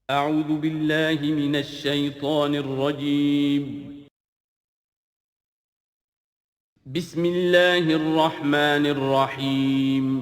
أعوذ بالله من الشيطان الرجيم. بسم الله الرحمن الرحيم.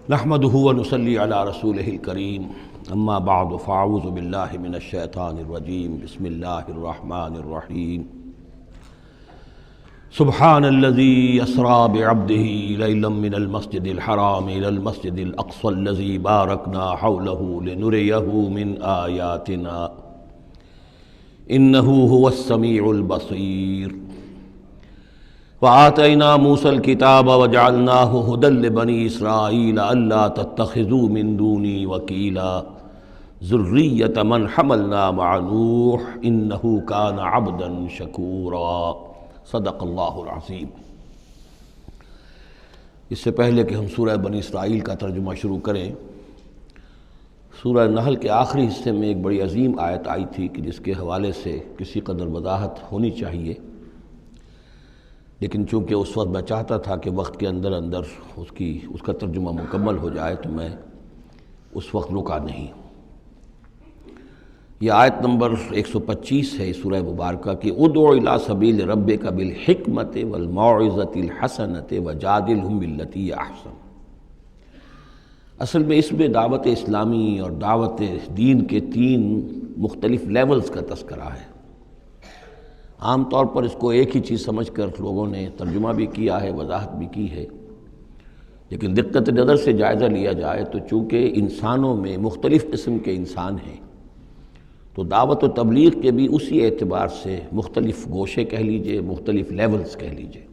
نحمده ونصلي على رسوله الكريم اما بعد فاعوذ بالله من الشیطان الرجیم بسم اللہ الرحمن الرحیم سبحان الذي اسرى بعبده ليلا من المسجد الحرام الى المسجد الاقصى الذي باركنا حوله لنريه من آياتنا انه هو السميع البصير وآتينا موسى الكتاب وجعلناه هدى لبني إسرائيل ألا تتخذوا من دوني وكيلا ذرية من حملنا مع نوح إنه كان عبدا شكورا صدق اللہ العظیم۔ اس سے پہلے کہ ہم سورہ بنی اسرائیل کا ترجمہ شروع کریں، سورہ نحل کے آخری حصے میں ایک بڑی عظیم آیت آئی تھی کہ جس کے حوالے سے کسی قدر وضاحت ہونی چاہیے، لیکن چونکہ اس وقت میں چاہتا تھا کہ وقت کے اندر اندر اس کا ترجمہ مکمل ہو جائے تو میں اس وقت رکا نہیں۔ یہ آیت نمبر 125 ہے سورہ مبارکہ کی، ادع الی سبیل ربک بالحکمت والموعظۃ الحسنۃ وجادلھم باللتی ہی احسن۔ اصل میں اس میں دعوت اسلامی اور دعوت دین کے 3 مختلف لیولز کا تذکرہ ہے۔ عام طور پر اس کو ایک ہی چیز سمجھ کر لوگوں نے ترجمہ بھی کیا ہے، وضاحت بھی کی ہے، لیکن دقت نظر سے جائزہ لیا جائے تو چونکہ انسانوں میں مختلف قسم کے انسان ہیں تو دعوت و تبلیغ کے بھی اسی اعتبار سے مختلف گوشے کہہ لیجئے، مختلف لیولز کہہ لیجئے۔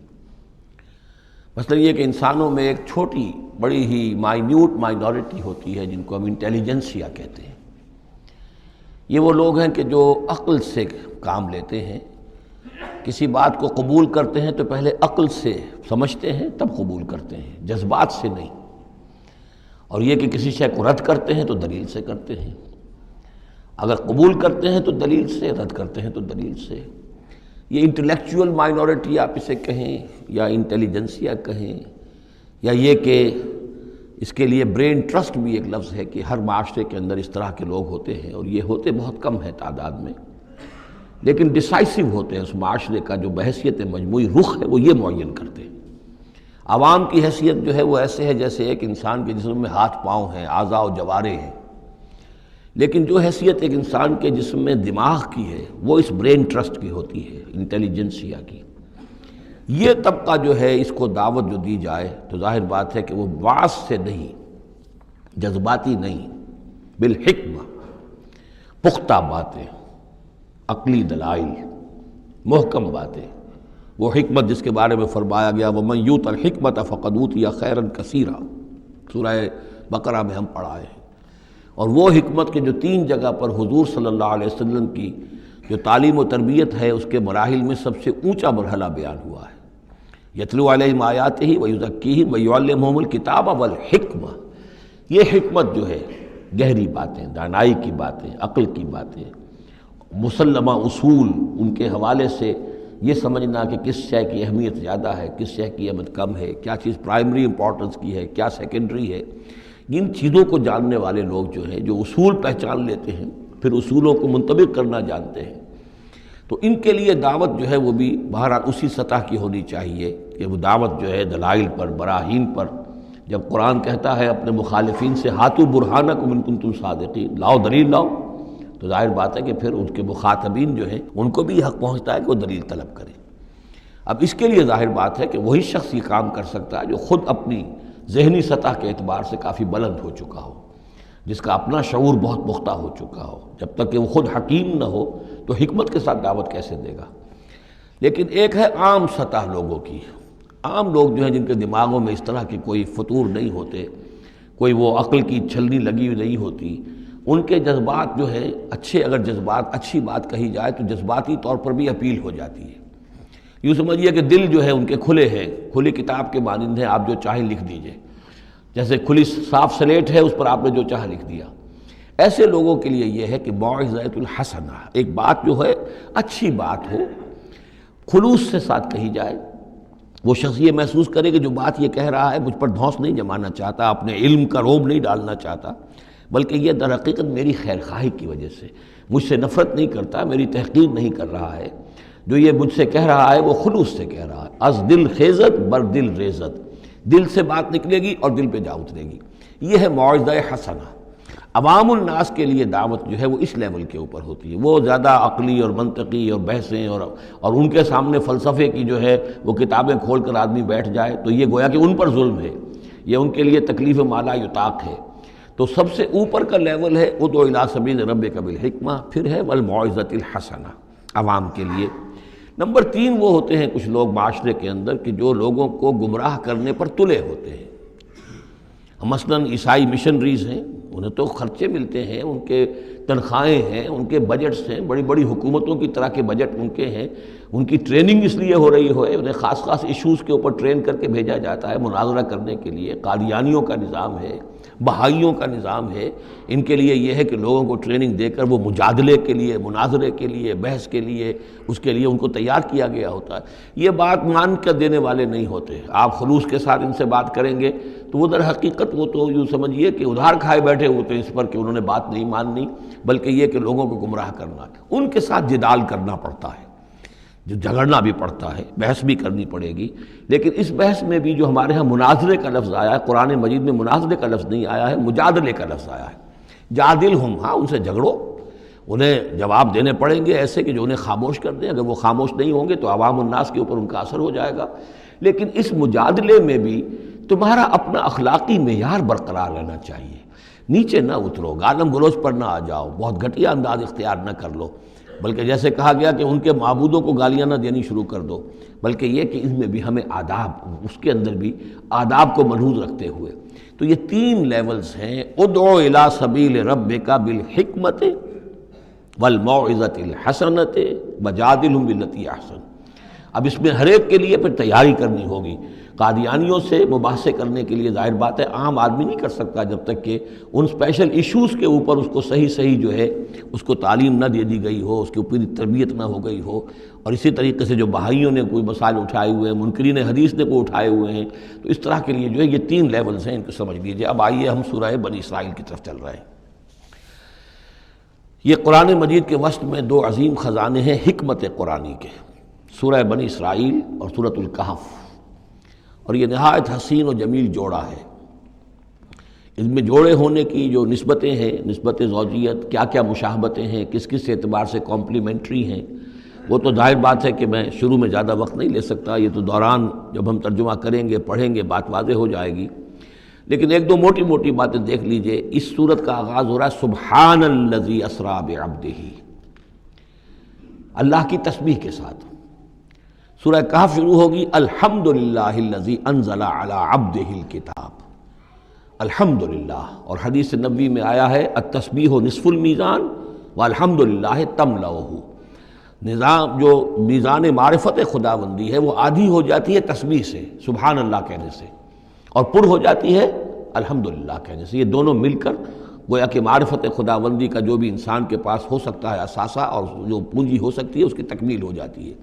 مثلا یہ کہ انسانوں میں ایک چھوٹی بڑی ہی مائنورٹی ہوتی ہے جن کو ہم انٹیلیجنسیا کہتے ہیں۔ یہ وہ لوگ ہیں کہ جو عقل سے کام لیتے ہیں، کسی بات کو قبول کرتے ہیں تو پہلے عقل سے سمجھتے ہیں تب قبول کرتے ہیں، جذبات سے نہیں۔ اور یہ کہ کسی شے کو رد کرتے ہیں تو دلیل سے کرتے ہیں، اگر قبول کرتے ہیں تو دلیل سے، رد کرتے ہیں تو دلیل سے۔ یہ انٹلیکچول مائنورٹی آپ اسے کہیں یا انٹیلیجنسیا کہیں، یا یہ کہ اس کے لیے برین ٹرسٹ بھی ایک لفظ ہے کہ ہر معاشرے کے اندر اس طرح کے لوگ ہوتے ہیں، اور یہ ہوتے بہت کم ہیں تعداد میں، لیکن ڈیسائسو ہوتے ہیں۔ اس معاشرے کا جو بحیثیت مجموعی رخ ہے وہ یہ معین کرتے ہیں۔ عوام کی حیثیت جو ہے وہ ایسے ہے جیسے ایک انسان کے جسم میں ہاتھ پاؤں ہیں، اعضاء و جوارے ہیں، لیکن جو حیثیت ایک انسان کے جسم میں دماغ کی ہے وہ اس برین ٹرسٹ کی ہوتی ہے، انٹیلیجنسیا کی۔ یہ طبقہ جو ہے اس کو دعوت جو دی جائے تو ظاہر بات ہے کہ وہ واعظ سے نہیں، جذباتی نہیں، بالحکمہ، پختہ باتیں، عقلی دلائل، محکم باتیں، وہ حکمت جس کے بارے میں فرمایا گیا وَمَن یُؤْتَ الْحِکْمَةَ فَقَدْ أُوتِیَ خَیْرًا کَثِیرًا، سورہ بقرہ میں ہم پڑھائے ہیں۔ اور وہ حکمت کے جو 3 جگہ پر حضور صلی اللہ علیہ وسلم کی جو تعلیم و تربیت ہے اس کے مراحل میں سب سے اونچا مرحلہ بیان ہوا ہے، یتلو علیہم آیاتہ ویزکیہم ویعلمہم الکتاب والحکمہ۔ یہ حکمت جو ہے گہری باتیں، دانائی کی باتیں، عقل کی باتیں، مسلمہ اصول، ان کے حوالے سے یہ سمجھنا کہ کس شے کی اہمیت زیادہ ہے، کس شے کی اہمیت کم ہے، کیا چیز پرائمری امپورٹنس کی ہے، کیا سیکنڈری ہے، ان چیزوں کو جاننے والے لوگ جو ہیں، جو اصول پہچان لیتے ہیں، پھر اصولوں کو منطبق کرنا جانتے ہیں، تو ان کے لیے دعوت جو ہے وہ بھی بہرحال اسی سطح کی ہونی چاہیے کہ وہ دعوت جو ہے دلائل پر، براہین پر۔ جب قرآن کہتا ہے اپنے مخالفین سے ہاتوا برہانکم ان کنتم صادقین، لاؤ دلیل لاؤ، تو ظاہر بات ہے کہ پھر ان کے مخاطبین جو ہیں ان کو بھی حق پہنچتا ہے کہ وہ دلیل طلب کریں۔ اب اس کے لیے ظاہر بات ہے کہ وہی شخص یہ کام کر سکتا ہے جو خود اپنی ذہنی سطح کے اعتبار سے کافی بلند ہو چکا ہو، جس کا اپنا شعور بہت پختہ ہو چکا ہو۔ جب تک کہ وہ خود حکیم نہ ہو تو حکمت کے ساتھ دعوت کیسے دے گا؟ لیکن ایک ہے عام سطح لوگوں کی، عام لوگ جو ہیں جن کے دماغوں میں اس طرح کے کوئی فطور نہیں ہوتے، کوئی وہ عقل کی چھلنی لگی ہوئی نہیں ہوتی، ان کے جذبات جو ہیں اچھے، اگر جذبات اچھی بات کہی جائے تو جذباتی طور پر بھی اپیل ہو جاتی ہے۔ یوں سمجھیے کہ دل جو ہے ان کے کھلے ہیں، کھلی کتاب کے مانند ہیں، آپ جو چاہیں لکھ دیجئے، جیسے کھلی صاف سلیٹ ہے، اس پر آپ نے جو چاہا لکھ دیا۔ ایسے لوگوں کے لیے یہ ہے کہ موعظۃ الحسنہ، ایک بات جو ہے اچھی بات ہو، خلوص سے ساتھ کہی جائے، وہ شخص یہ محسوس کرے کہ جو بات یہ کہہ رہا ہے مجھ پر دھونس نہیں جمانا چاہتا، اپنے علم کا روب نہیں ڈالنا چاہتا، بلکہ یہ در حقیقت میری خیر خواہی کی وجہ سے، مجھ سے نفرت نہیں کرتا، میری تحقیر نہیں کر رہا ہے، جو یہ مجھ سے کہہ رہا ہے وہ خلوص سے کہہ رہا ہے۔ از دل خیزت بر دل ریزت، دل سے بات نکلے گی اور دل پہ جا اترے گی، یہ ہے موعظہ حسنہ۔ عوام الناس کے لیے دعوت جو ہے وہ اس لیول کے اوپر ہوتی ہے، وہ زیادہ عقلی اور منطقی اور بحثیں اور ان کے سامنے فلسفے کی جو ہے وہ کتابیں کھول کر آدمی بیٹھ جائے تو یہ گویا کہ ان پر ظلم ہے، یہ ان کے لیے تکلیف ما لا یطاق ہے۔ تو سب سے اوپر کا لیول ہے ادع الی سبیل ربک بالحکمہ، پھر ہے والموعظۃ الحسنہ عوام کے لیے۔ نمبر 3 وہ ہوتے ہیں کچھ لوگ معاشرے کے اندر کہ جو لوگوں کو گمراہ کرنے پر تلے ہوتے ہیں۔ مثلاً عیسائی مشنریز ہیں، انہیں تو خرچے ملتے ہیں، ان کے تنخواہیں ہیں، ان کے بجٹس ہیں، بڑی بڑی حکومتوں کی طرح کے بجٹ ان کے ہیں، ان کی ٹریننگ اس لیے ہو رہی ہے، انہیں خاص خاص ایشوز کے اوپر ٹرین کر کے بھیجا جاتا ہے مناظرہ کرنے کے لیے۔ قادیانیوں کا نظام ہے، بہائیوں کا نظام ہے، ان کے لیے یہ ہے کہ لوگوں کو ٹریننگ دے کر وہ مجادلے کے لیے، مناظرے کے لیے، بحث کے لیے، اس کے لیے ان کو تیار کیا گیا ہوتا ہے۔ یہ بات مان کر دینے والے نہیں ہوتے، آپ خلوص کے ساتھ ان سے بات کریں گے تو وہ در حقیقت وہ تو یوں سمجھیے کہ ادھار کھائے بیٹھے ہوتے ہیں اس پر کہ انہوں نے بات نہیں ماننی، بلکہ یہ کہ لوگوں کو گمراہ کرنا ہے۔ ان کے ساتھ جدال کرنا پڑتا ہے، جو جھگڑنا بھی پڑتا ہے، بحث بھی کرنی پڑے گی، لیکن اس بحث میں بھی جو ہمارے ہاں مناظرے کا لفظ آیا ہے، قرآن مجید میں مناظرے کا لفظ نہیں آیا ہے، مجادلے کا لفظ آیا ہے۔ جادلہم، ہاں ان سے جھگڑو، انہیں جواب دینے پڑیں گے ایسے کہ جو انہیں خاموش کر دیں، اگر وہ خاموش نہیں ہوں گے تو عوام الناس کے اوپر ان کا اثر ہو جائے گا۔ لیکن اس مجادلے میں بھی تمہارا اپنا اخلاقی معیار برقرار رہنا چاہیے، نیچے نہ اترو، گالم گلوچ پر نہ آ جاؤ، بہت گھٹیا انداز اختیار نہ کر لو، بلکہ جیسے کہا گیا کہ ان کے معبودوں کو گالیاں نہ دینی شروع کر دو، بلکہ یہ کہ اس میں بھی ہمیں آداب، اس کے اندر بھی آداب کو ملحوظ رکھتے ہوئے۔ تو یہ 3 لیولز ہیں، ادعو الی سبیل ربک بالحکمۃ والموعظۃ الحسنۃ وجادلہم باللتی احسن۔ اب اس میں ہر ایک کے لیے پھر تیاری کرنی ہوگی۔ قادیانیوں سے مباحثے کرنے کے لیے ظاہر بات ہے عام آدمی نہیں کر سکتا جب تک کہ ان اسپیشل ایشوز کے اوپر اس کو صحیح جو ہے اس کو تعلیم نہ دے دی گئی ہو، اس کے اوپر تربیت نہ ہو گئی ہو۔ اور اسی طریقے سے جو بہائیوں نے کوئی مسائل اٹھائے ہوئے ہیں، منکرین حدیث نے کوئی اٹھائے ہوئے ہیں، تو اس طرح کے لیے جو ہے یہ 3 لیولز ہیں، ان کو سمجھ لیجیے۔ اب آئیے ہم سورہ بنی اسرائیل کی طرف چل رہے ہیں۔ یہ قرآن مجید کے وسط میں 2 عظیم خزانے ہیں حکمت قرآنی کے، سورہ بنی اسرائیل اور سورۃ الکہف، اور یہ نہایت حسین و جمیل جوڑا ہے۔ اس میں جوڑے ہونے کی جو نسبتیں ہیں، نسبت زوجیت، کیا کیا مشابہتیں ہیں، کس کس اعتبار سے کمپلیمنٹری ہیں، وہ تو ظاہر بات ہے کہ میں شروع میں زیادہ وقت نہیں لے سکتا، یہ تو دوران جب ہم ترجمہ کریں گے، پڑھیں گے، بات واضح ہو جائے گی۔ لیکن 1-2 موٹی موٹی باتیں دیکھ لیجئے۔ اس سورت کا آغاز ہو رہا ہے سبحان الذی اسریٰ بعبدہ، اللہ کی تسبیح کے ساتھ۔ سورہ کہف شروع ہوگی الحمدللہ الذی انزل علی عبدہ الکتاب، الحمدللہ، اور حدیث نبوی میں آیا ہے التسبیح نصف المیزان والحمدللہ تملؤہ، نظام جو میزان معرفت خداوندی ہے وہ آدھی ہو جاتی ہے تسبیح سے، سبحان اللہ کہنے سے، اور پر ہو جاتی ہے الحمدللہ کہنے سے۔ یہ دونوں مل کر گویا کہ معرفت خداوندی کا جو بھی انسان کے پاس ہو سکتا ہے اثاثہ اور جو پونجی ہو سکتی ہے اس کی تکمیل ہو جاتی ہے۔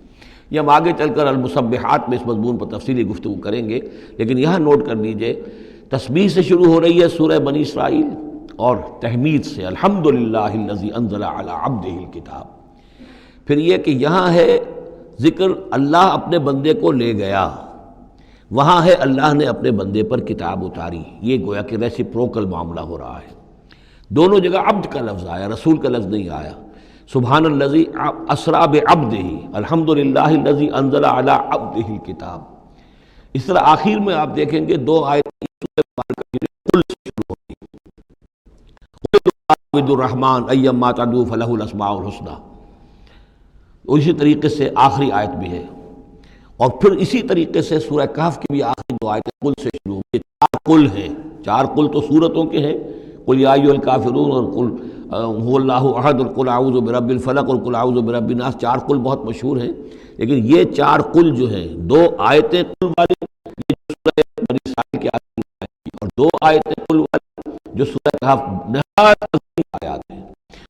یہ ہم آگے چل کر المسبحات میں اس مضمون پر تفصیلی گفتگو کریں گے، لیکن یہاں نوٹ کر لیجئے تسبیح سے شروع ہو رہی ہے سورہ بنی اسرائیل اور تحمید سے، الحمدللہ الذی انزل علی عبدہ الکتاب۔ پھر یہ کہ یہاں ہے ذکر اللہ اپنے بندے کو لے گیا، وہاں ہے اللہ نے اپنے بندے پر کتاب اتاری، یہ گویا کہ ریسیپروکل معاملہ ہو رہا ہے۔ دونوں جگہ عبد کا لفظ آیا، رسول کا لفظ نہیں آیا۔ سبحان الذی اسریٰ بعبدہ، الحمدللہ الذی انزل علی عبدہ الکتاب۔ اس طرح آخر میں آپ دیکھیں گے 2 آیت قل سے شروع ہوگی، قل الرحمن ایما تدعوا فلہ الاسماء الحسنی، اسی طریقے سے آخری آیت بھی ہے۔ اور پھر اسی طریقے سے سورہ کہف کی بھی آخری 2 آیتیں قل سے شروع ہوگی۔ 4 قل ہیں، 4 قل تو سورتوں کے ہیں، قل یا ایھا الکافرون اور قل هو اللہ احد اور قل اعوذ برب الفلق اور قل اعوذ برب الناس، 4 قل بہت مشہور ہیں، لیکن یہ 4 قل جو ہیں، 2 آیتیں قل والی یہ جو سورہ بنی اسرائیل کی آیت ہیں، اور 2 آیتیں قل والی جو سورہ کہف نہایت عظیم آیات ہیں،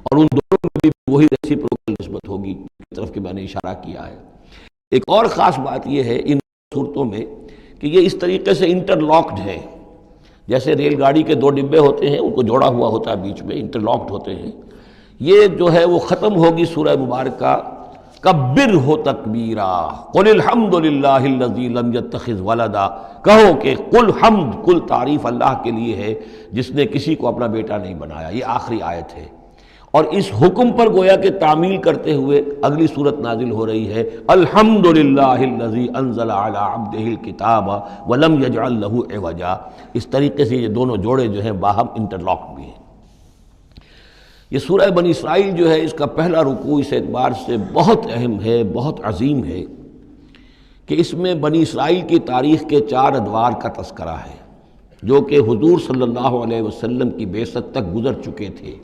اور ان دونوں میں بھی وہی ریسیپروکل نسبت ہوگی کی طرف کہ میں نے اشارہ کیا ہے۔ ایک اور خاص بات یہ ہے ان صورتوں میں کہ یہ اس طریقے سے انٹرلاکڈ ہے، جیسے ریل گاڑی کے 2 ڈبے ہوتے ہیں، ان کو جوڑا ہوا ہوتا ہے بیچ میں، انٹرلاکڈ ہوتے ہیں۔ یہ جو ہے وہ ختم ہوگی سورہ مبارکہ کبر ہو تکبیرا، قل الحمد للہ الذی لم یتخذ ولدا، کہو کہ قل حمد، کل تعریف اللہ کے لیے ہے جس نے کسی کو اپنا بیٹا نہیں بنایا۔ یہ آخری آیت ہے، اور اس حکم پر گویا کہ تعمیل کرتے ہوئے اگلی صورت نازل ہو رہی ہے، الحمد للہ الذی انزل علی عبدہ الکتاب ولم یجعل لہ عوجا۔ اس طریقے سے یہ دونوں جوڑے جو ہیں باہم انٹرلاکڈ بھی ہیں۔ یہ سورہ بنی اسرائیل جو ہے، اس کا پہلا رکوع اس اعتبار سے بہت اہم ہے، بہت عظیم ہے کہ اس میں بنی اسرائیل کی تاریخ کے 4 ادوار کا تذکرہ ہے جو کہ حضور صلی اللہ علیہ وسلم کی بعثت تک گزر چکے تھے۔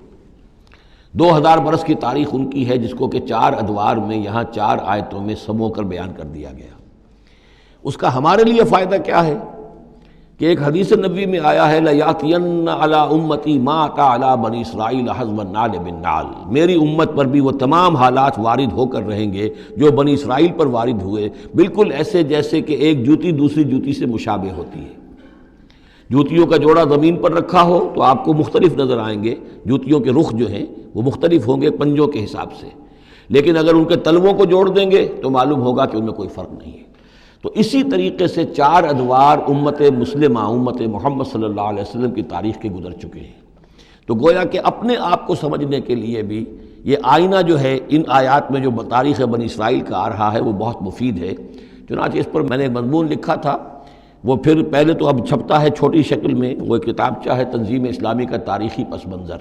2000 برس کی تاریخ ان کی ہے، جس کو کہ 4 ادوار میں یہاں 4 آیتوں میں سمو کر بیان کر دیا گیا۔ اس کا ہمارے لیے فائدہ کیا ہے کہ ایک حدیث نبوی میں آیا ہے، لَيَأْتِيَنَّ عَلَىٰ أُمَّتِي مَا أَتَىٰ عَلَىٰ بَنِي إِسْرَائِيلَ حَزْوَ النَّعْلِ بِالنَّعْلِ، میری امت پر بھی وہ تمام حالات وارد ہو کر رہیں گے جو بنی اسرائیل پر وارد ہوئے، بالکل ایسے جیسے کہ ایک جوتی دوسری جوتی سے مشابہ ہوتی ہے۔ جوتیوں کا جوڑا زمین پر رکھا ہو تو آپ کو مختلف نظر آئیں گے، جوتیوں کے رخ جو ہیں وہ مختلف ہوں گے پنجوں کے حساب سے، لیکن اگر ان کے تلووں کو جوڑ دیں گے تو معلوم ہوگا کہ ان میں کوئی فرق نہیں ہے۔ تو اسی طریقے سے 4 ادوار امت مسلمہ، امت محمد صلی اللہ علیہ وسلم کی تاریخ کے گزر چکے ہیں۔ تو گویا کہ اپنے آپ کو سمجھنے کے لیے بھی یہ آئینہ جو ہے ان آیات میں جو تاریخ بنی اسرائیل کا آ رہا ہے وہ بہت مفید ہے۔ چنانچہ اس پر میں نے ایک مضمون لکھا تھا، وہ پھر پہلے تو اب چھپتا ہے چھوٹی شکل میں، وہ ایک کتابچہ ہے تنظیم اسلامی کا تاریخی پس منظر،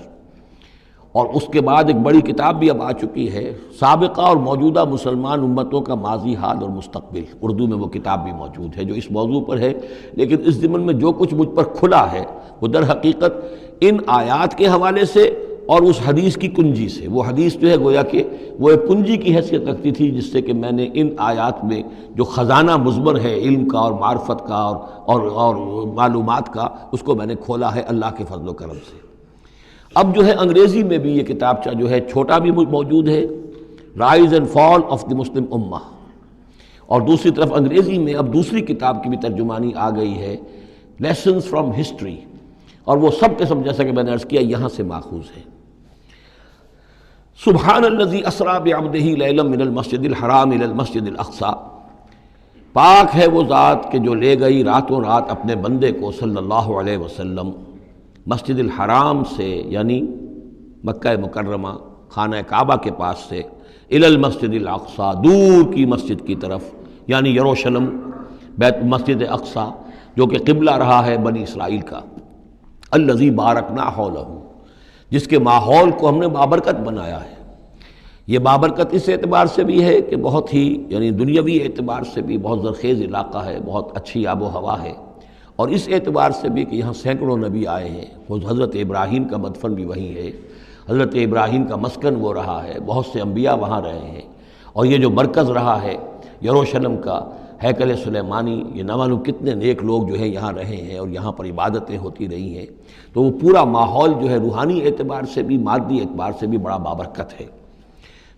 اور اس کے بعد ایک بڑی کتاب بھی اب آ چکی ہے، سابقہ اور موجودہ مسلمان امتوں کا ماضی، حال اور مستقبل، اردو میں وہ کتاب بھی موجود ہے جو اس موضوع پر ہے۔ لیکن اس ضمن میں جو کچھ مجھ پر کھلا ہے وہ در حقیقت ان آیات کے حوالے سے اور اس حدیث کی کنجی سے، وہ حدیث جو ہے گویا کہ وہ ایک کنجی کی حیثیت رکھتی تھی جس سے کہ میں نے ان آیات میں جو خزانہ مضمر ہے علم کا اور معرفت کا اور معلومات کا، اس کو میں نے کھولا ہے اللہ کے فضل و کرم سے۔ اب جو ہے انگریزی میں بھی یہ کتابچہ جو ہے چھوٹا بھی موجود ہے، rise and fall of the Muslim ummah, اور دوسری طرف انگریزی میں اب دوسری کتاب کی بھی ترجمانی آ گئی ہے، لیسنز فرام ہسٹری، اور وہ سب کے سب جیسا کہ میں نے عرض کیا یہاں سے ماخوذ ہے۔ سبحان الذی اسریٰ بعبدہ لیلا من المسجد الحرام الی المسجد الاقصی، پاک ہے وہ ذات کہ جو لے گئی راتوں رات اپنے بندے کو صلی اللہ علیہ وسلم مسجد الحرام سے، یعنی مکہ مکرمہ خانہ کعبہ کے پاس سے، الی المسجد الاقصی، دور کی مسجد کی طرف، یعنی یروشلم، بیت مسجد اقصی جو کہ قبلہ رہا ہے بنی اسرائیل کا، الذی بارکنا حولہ، جس کے ماحول کو ہم نے بابرکت بنایا ہے۔ یہ بابرکت اس اعتبار سے بھی ہے کہ بہت ہی یعنی دنیاوی اعتبار سے بھی بہت زرخیز علاقہ ہے، بہت اچھی آب و ہوا ہے، اور اس اعتبار سے بھی کہ یہاں سینکڑوں نبی آئے ہیں، وہ حضرت ابراہیم کا مدفن بھی وہیں ہے، حضرت ابراہیم کا مسکن وہ رہا ہے، بہت سے انبیاء وہاں رہے ہیں، اور یہ جو مرکز رہا ہے یروشلم کا، ہیکل سلیمانی، یہ نہ معلوم کتنے نیک لوگ جو ہیں یہاں رہے ہیں اور یہاں پر عبادتیں ہوتی رہی ہیں، تو وہ پورا ماحول جو ہے روحانی اعتبار سے بھی مادی اعتبار سے بھی بڑا بابرکت ہے۔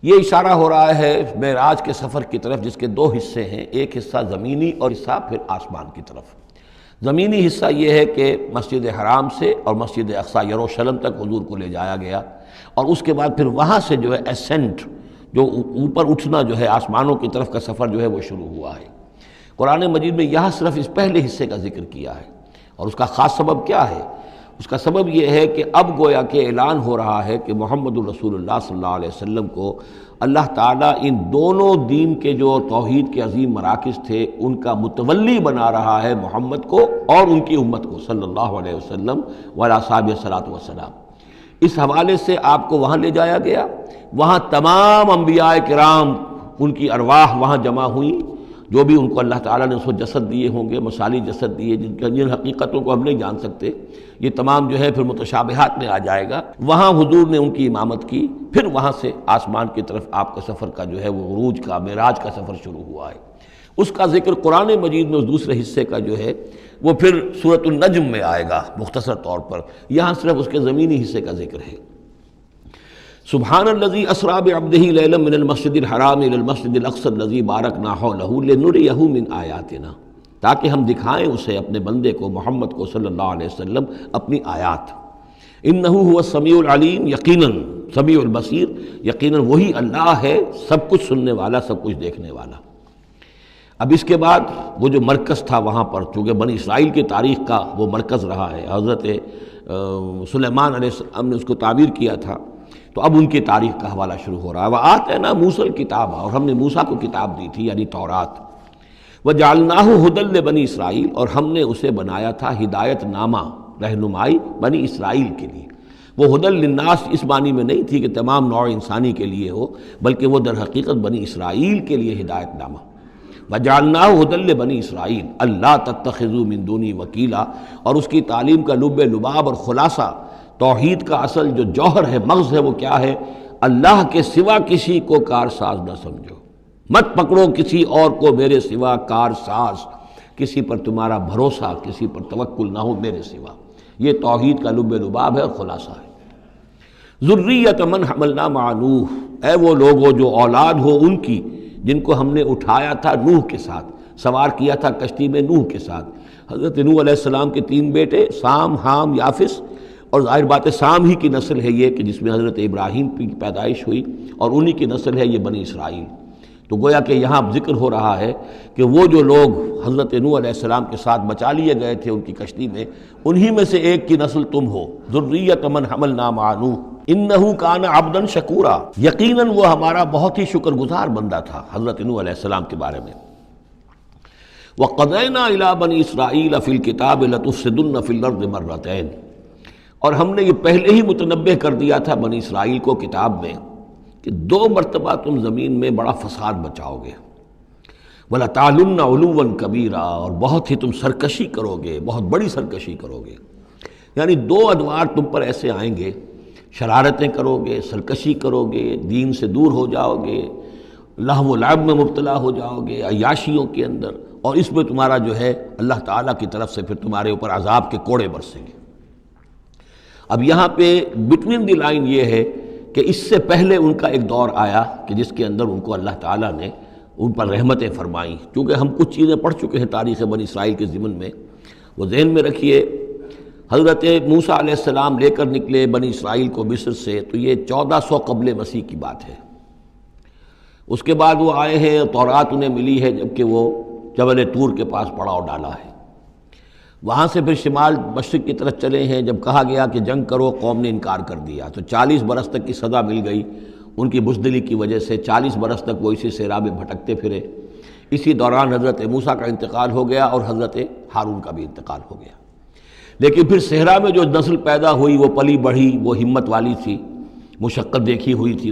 یہ اشارہ ہو رہا ہے معراج کے سفر کی طرف، جس کے 2 حصے ہیں، ایک حصہ زمینی اور حصہ پھر آسمان کی طرف۔ زمینی حصہ یہ ہے کہ مسجد حرام سے اور مسجد اقصی یروشلم تک حضور کو لے جایا گیا، اور اس کے بعد پھر وہاں سے جو ہے اسینٹ، جو اوپر اٹھنا جو ہے آسمانوں کی طرف کا سفر جو ہے وہ شروع ہوا ہے۔ قرآن مجید میں یہاں صرف اس پہلے حصے کا ذکر کیا ہے، اور اس کا خاص سبب کیا ہے؟ اس کا سبب یہ ہے کہ اب گویا کہ اعلان ہو رہا ہے کہ محمد الرسول اللہ صلی اللہ علیہ وسلم کو اللہ تعالیٰ ان دونوں دین کے جو توحید کے عظیم مراکز تھے ان کا متولی بنا رہا ہے، محمد کو اور ان کی امت کو صلی اللہ علیہ وسلم وعلی اصحابہ الصلاۃ والسلام۔ اس حوالے سے آپ کو وہاں لے جایا گیا، وہاں تمام انبیاء کرام ان کی ارواح وہاں جمع ہوئیں، جو بھی ان کو اللہ تعالیٰ نے اس کو جسد دیے ہوں گے، مثالی جسد دیے، جن حقیقتوں کو ہم نہیں جان سکتے، یہ تمام جو ہے پھر متشابہات میں آ جائے گا۔ وہاں حضور نے ان کی امامت کی، پھر وہاں سے آسمان کی طرف آپ کا سفر کا جو ہے وہ عروج کا، معراج کا سفر شروع ہوا ہے۔ اس کا ذکر قرآن مجید میں اس دوسرے حصے کا جو ہے وہ پھر سورۃ النجم میں آئے گا مختصر طور پر، یہاں صرف اس کے زمینی حصے کا ذکر ہے۔ سبحان الذی اسریٰ بعبدہ لیلا من المسجد الحرام الی المسجد الاقصی الذی بارکنا حولہ لنریہ من آیاتنا، تاکہ ہم دکھائیں اسے، اپنے بندے کو، محمد کو صلی اللہ علیہ وسلم، اپنی آیات۔ انہ هو السمیع العلیم، یقیناً سمیع البصیر، یقیناً وہی اللہ ہے سب کچھ سننے والا، سب کچھ دیکھنے والا۔ اب اس کے بعد وہ جو مرکز تھا وہاں پر، چونکہ بنی اسرائیل کی تاریخ کا وہ مرکز رہا ہے، حضرت سلیمان علیہ السلام نے اس کو تعبیر کیا تھا، تو اب ان کی تاریخ کا حوالہ شروع ہو رہا ہے۔ وَآتَيْنَا مُوسَى الْكِتَابَ، اور ہم نے موسیٰ کو کتاب دی تھی یعنی تورات۔ وَجَعَلْنَاهُ هُدًى لِبَنِي اسرائیل، اور ہم نے اسے بنایا تھا ہدایت نامہ، رہنمائی بنی اسرائیل کے لیے۔ وہ ہدی للناس اس معنی میں نہیں تھی کہ تمام نوع انسانی کے لیے ہو، بلکہ وہ در حقیقت بنی اسرائیل کے لیے ہدایت نامہ۔ وَجَعَلْنَاهُ هُدًى لِبَنِي اسرائیل أَلَّا تَتَّخِذُوا مِن دُونِي وَكِیلًا، اور اس کی تعلیم کا لب لباب اور خلاصہ، توحید کا اصل جو جوہر ہے، مغز ہے، وہ کیا ہے؟ اللہ کے سوا کسی کو کارساز نہ سمجھو، مت پکڑو کسی اور کو میرے سوا کارساز، کسی پر تمہارا بھروسہ، کسی پر توکل نہ ہو میرے سوا۔ یہ توحید کا لب لباب ہے اور خلاصہ ہے۔ ذریۃ من حملنا مع نوح، اے وہ لوگوں جو اولاد ہو ان کی جن کو ہم نے اٹھایا تھا نوح کے ساتھ، سوار کیا تھا کشتی میں نوح کے ساتھ۔ حضرت نوح علیہ السلام کے 3 بیٹے، سام، حام، یافس، اور ظاہر بات ہے سام ہی کی نسل ہے یہ کہ جس میں حضرت ابراہیم کی پیدائش ہوئی، اور انہی کی نسل ہے یہ بنی اسرائیل۔ تو گویا کہ یہاں ذکر ہو رہا ہے کہ وہ جو لوگ حضرت نوح علیہ السلام کے ساتھ بچا لیے گئے تھے ان کی کشتی میں، انہی میں سے ایک کی نسل تم ہو۔ ذریۃ من حملنا مع نوح انہ کان عبدا شکورا، یقیناً وہ ہمارا بہت ہی شکر گزار بندہ تھا، حضرت نوح علیہ السلام کے بارے میں۔ وَقَضَيْنَا إِلَىٰ بَنِي إِسْرَائِيلَ فِي الْكِتَابِ لَتُفْسِدُنَّ فِي الْأَرْضِ مَرَّتَيْنِ، اور ہم نے یہ پہلے ہی متنبہ کر دیا تھا بنی اسرائیل کو کتاب میں کہ 2 مرتبہ تم زمین میں بڑا فساد بچاؤ گے۔ وَلَتَعْلُنَّ عُلُوًّا كَبِيرًا، اور بہت ہی تم سرکشی کرو گے، بہت بڑی سرکشی کرو گے۔ یعنی 2 ادوار تم پر ایسے آئیں گے، شرارتیں کرو گے، سرکشی کرو گے، دین سے دور ہو جاؤ گے، لہو و لعب میں مبتلا ہو جاؤ گے، عیاشیوں کے اندر، اور اس میں تمہارا جو ہے اللہ تعالیٰ کی طرف سے پھر تمہارے اوپر عذاب کے کوڑے برسیں گے۔ اب یہاں پہ بٹوین دی لائن یہ ہے کہ اس سے پہلے ان کا ایک دور آیا کہ جس کے اندر ان کو اللہ تعالیٰ نے ان پر رحمتیں فرمائیں۔ کیونکہ ہم کچھ چیزیں پڑھ چکے ہیں تاریخ بنی اسرائیل کے ضمن میں، وہ ذہن میں رکھیے۔ حضرت موسیٰ علیہ السلام لے کر نکلے بنی اسرائیل کو مصر سے، تو یہ 1400 قبل مسیح کی بات ہے۔ اس کے بعد وہ آئے ہیں، تورات انہیں ملی ہے جبکہ وہ جبل طور کے پاس پڑاؤ ڈالا ہے۔ وہاں سے پھر شمال مشرق کی طرف چلے ہیں، جب کہا گیا کہ جنگ کرو، قوم نے انکار کر دیا، تو 40 برس تک کی سزا مل گئی ان کی بزدلی کی وجہ سے۔ 40 برس تک وہ اسی صحرا میں بھٹکتے پھرے۔ اسی دوران حضرت موسیٰ کا انتقال ہو گیا اور حضرت ہارون کا بھی انتقال ہو گیا۔ لیکن پھر صحرا میں جو نسل پیدا ہوئی وہ پلی بڑھی، وہ ہمت والی تھی، مشقت دیکھی ہوئی تھی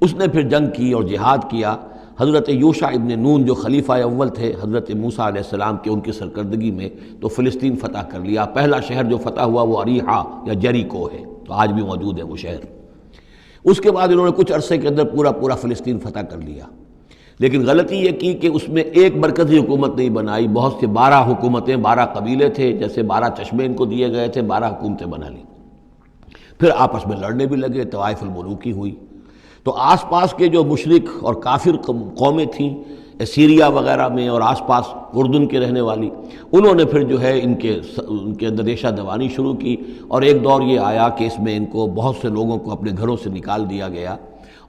اس نے پھر جنگ کی اور جہاد کیا۔ حضرت یوشع ابن نون جو خلیفہ اول تھے حضرت موسیٰ علیہ السلام کے، ان کی سرکردگی میں تو فلسطین فتح کر لیا۔ پہلا شہر جو فتح ہوا وہ اریحا یا جریکو ہے، تو آج بھی موجود ہے وہ شہر۔ اس کے بعد انہوں نے کچھ عرصے کے اندر پورا فلسطین فتح کر لیا۔ لیکن غلطی یہ کی کہ اس میں ایک مرکزی حکومت نہیں بنائی، بہت سے 12 حکومتیں، 12 قبیلے تھے، جیسے 12 چشمے ان کو دیے گئے تھے، 12 حکومتیں بنا لی۔ پھر آپس میں لڑنے بھی لگے، طوائف الملوکی ہوئی۔ تو آس پاس کے جو مشرک اور کافر قومیں تھیں سیریا وغیرہ میں اور آس پاس اردن کے رہنے والی، انہوں نے پھر جو ہے ان کے اندر ریشہ دوانی شروع کی، اور ایک دور یہ آیا کہ اس میں ان کو بہت سے لوگوں کو اپنے گھروں سے نکال دیا گیا،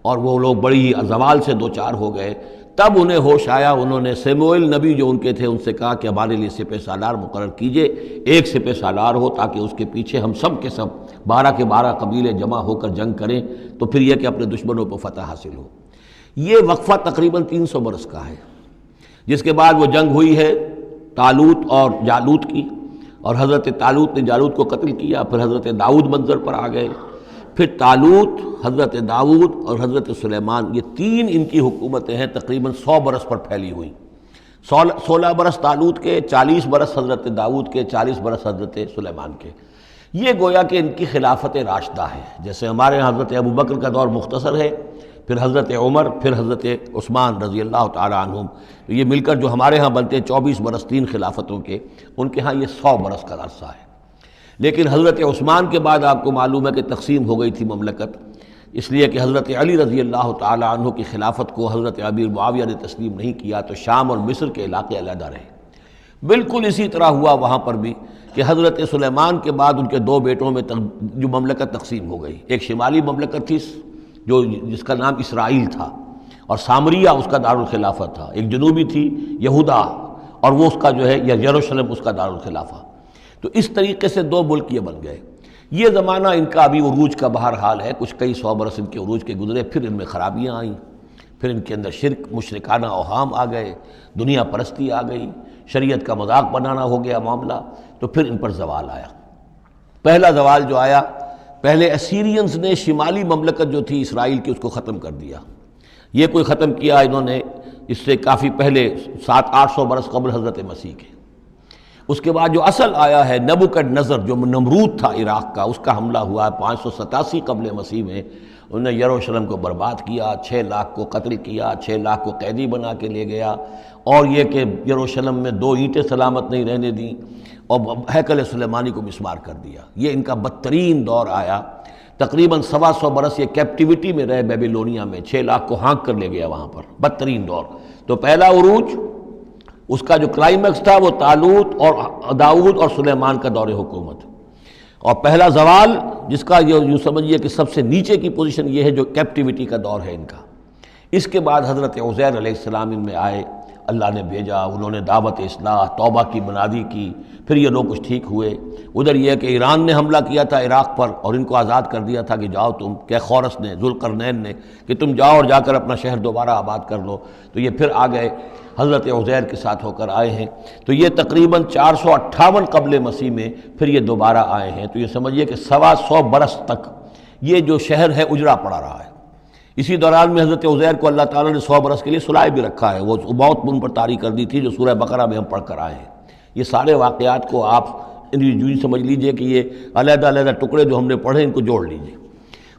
اور وہ لوگ بڑی ہی زوال سے 2-4 ہو گئے۔ تب انہیں ہوش آیا، انہوں نے سیموئیل نبی جو ان کے تھے ان سے کہا کہ ہمارے لیے سپہ سالار مقرر کیجئے، ایک سپہ سالار ہو تاکہ اس کے پیچھے ہم سب کے سب 12 کے 12 قبیلے جمع ہو کر جنگ کریں، تو پھر یہ کہ اپنے دشمنوں پر فتح حاصل ہو۔ یہ وقفہ تقریباً 300 برس کا ہے، جس کے بعد وہ جنگ ہوئی ہے طالوت اور جالوت کی، اور حضرت طالوت نے جالوت کو قتل کیا۔ پھر حضرت داؤد منظر پر آ گئے، پھر طالوت، حضرت داؤد اور حضرت سلیمان، یہ 3 ان کی حکومتیں ہیں تقریباً 100 برس پر پھیلی ہوئی۔ 16 برس طالوت کے، 40 برس حضرت داؤد کے، 40 برس حضرت سلیمان کے۔ یہ گویا کہ ان کی خلافت راشدہ ہے۔ جیسے ہمارے یہاں حضرت ابوبکر کا دور مختصر ہے، پھر حضرت عمر، پھر حضرت عثمان رضی اللہ تعالی عنہم، تو یہ مل کر جو ہمارے ہاں بنتے ہیں 24 برس 3 خلافتوں کے، ان کے ہاں یہ 100 برس کا عرصہ ہے۔ لیکن حضرت عثمان کے بعد آپ کو معلوم ہے کہ تقسیم ہو گئی تھی مملکت، اس لیے کہ حضرت علی رضی اللہ تعالی عنہ کی خلافت کو حضرت امیر معاویہ نے تسلیم نہیں کیا، تو شام اور مصر کے علاقے علیحدہ رہے۔ بالکل اسی طرح ہوا وہاں پر بھی کہ حضرت سلیمان کے بعد ان کے 2 بیٹوں میں جو مملکت تقسیم ہو گئی، ایک شمالی مملکت تھی جس کا نام اسرائیل تھا اور سامریہ اس کا دارالخلافہ تھا، ایک جنوبی تھی یہودا اور وہ اس کا جو ہے یا یروشلم اس کا دارالخلافہ۔ تو اس طریقے سے 2 ملک یہ بن گئے۔ یہ زمانہ ان کا ابھی عروج کا بہرحال ہے، کچھ کئی 100 برس ان کے عروج کے گزرے، پھر ان میں خرابیاں آئیں، پھر ان کے اندر شرک، مشرکانہ اوہام آ گئے، دنیا پرستی آ گئی، شریعت کا مذاق بنانا ہو گیا معاملہ، تو پھر ان پر زوال آیا۔ پہلا زوال جو آیا، پہلے اسیرینز نے شمالی مملکت جو تھی اسرائیل کی، اس کو ختم کر دیا۔ یہ کوئی ختم کیا انہوں نے اس سے کافی پہلے 700-800 برس قبل حضرت مسیح کے۔ اس کے بعد جو اصل آیا ہے نبوکڈ نظر، جو نمرود تھا عراق کا، اس کا حملہ ہوا ہے 587 قبل مسیح میں۔ انہوں نے یروشلم کو برباد کیا، 6 لاکھ کو قتل کیا، 6 لاکھ کو قیدی بنا کے لے گیا، اور یہ کہ یروشلم میں 2 اینٹیں سلامت نہیں رہنے دیں، اور ہیکل سلیمانی کو مسمار کر دیا۔ یہ ان کا بدترین دور آیا۔ تقریباً 125 برس یہ کیپٹیوٹی میں رہے بیبیلونیا میں، 6 لاکھ کو ہانک کر لے گیا وہاں پر، بدترین دور۔ تو پہلا عروج، اس کا جو کلائمیکس تھا وہ طالوت اور داؤد اور سلیمان کا دور حکومت، اور پہلا زوال جس کا یوں سمجھیے کہ سب سے نیچے کی پوزیشن یہ ہے جو کیپٹیوٹی کا دور ہے ان کا۔ اس کے بعد حضرت عزیر علیہ السلام ان میں آئے، اللہ نے بھیجا، انہوں نے دعوت اصلاح، توبہ کی منادی کی، پھر یہ لوگ کچھ ٹھیک ہوئے۔ ادھر یہ کہ ایران نے حملہ کیا تھا عراق پر اور ان کو آزاد کر دیا تھا کہ جاؤ تم، کہ خورس نے، ذوالقرنین نے، کہ تم جاؤ اور جا کر اپنا شہر دوبارہ آباد کر لو۔ تو یہ پھر آ گئے، حضرت عزیر کے ساتھ ہو کر آئے ہیں۔ تو یہ تقریباً 458 قبل مسیح میں پھر یہ دوبارہ آئے ہیں۔ تو یہ سمجھیے کہ 125 برس تک یہ جو شہر ہے اجڑا پڑا رہا ہے۔ اسی دوران میں حضرت عزیر کو اللہ تعالیٰ نے 100 برس کے لیے سلائے بھی رکھا ہے، وہ موت ان پر طاری کر دی تھی جو سورہ بقرہ میں ہم پڑھ کر آئے ہیں۔ یہ سارے واقعات کو آپ یوں سمجھ لیجئے کہ یہ علیحدہ علیحدہ ٹکڑے جو ہم نے پڑھے ان کو جوڑ لیجئے۔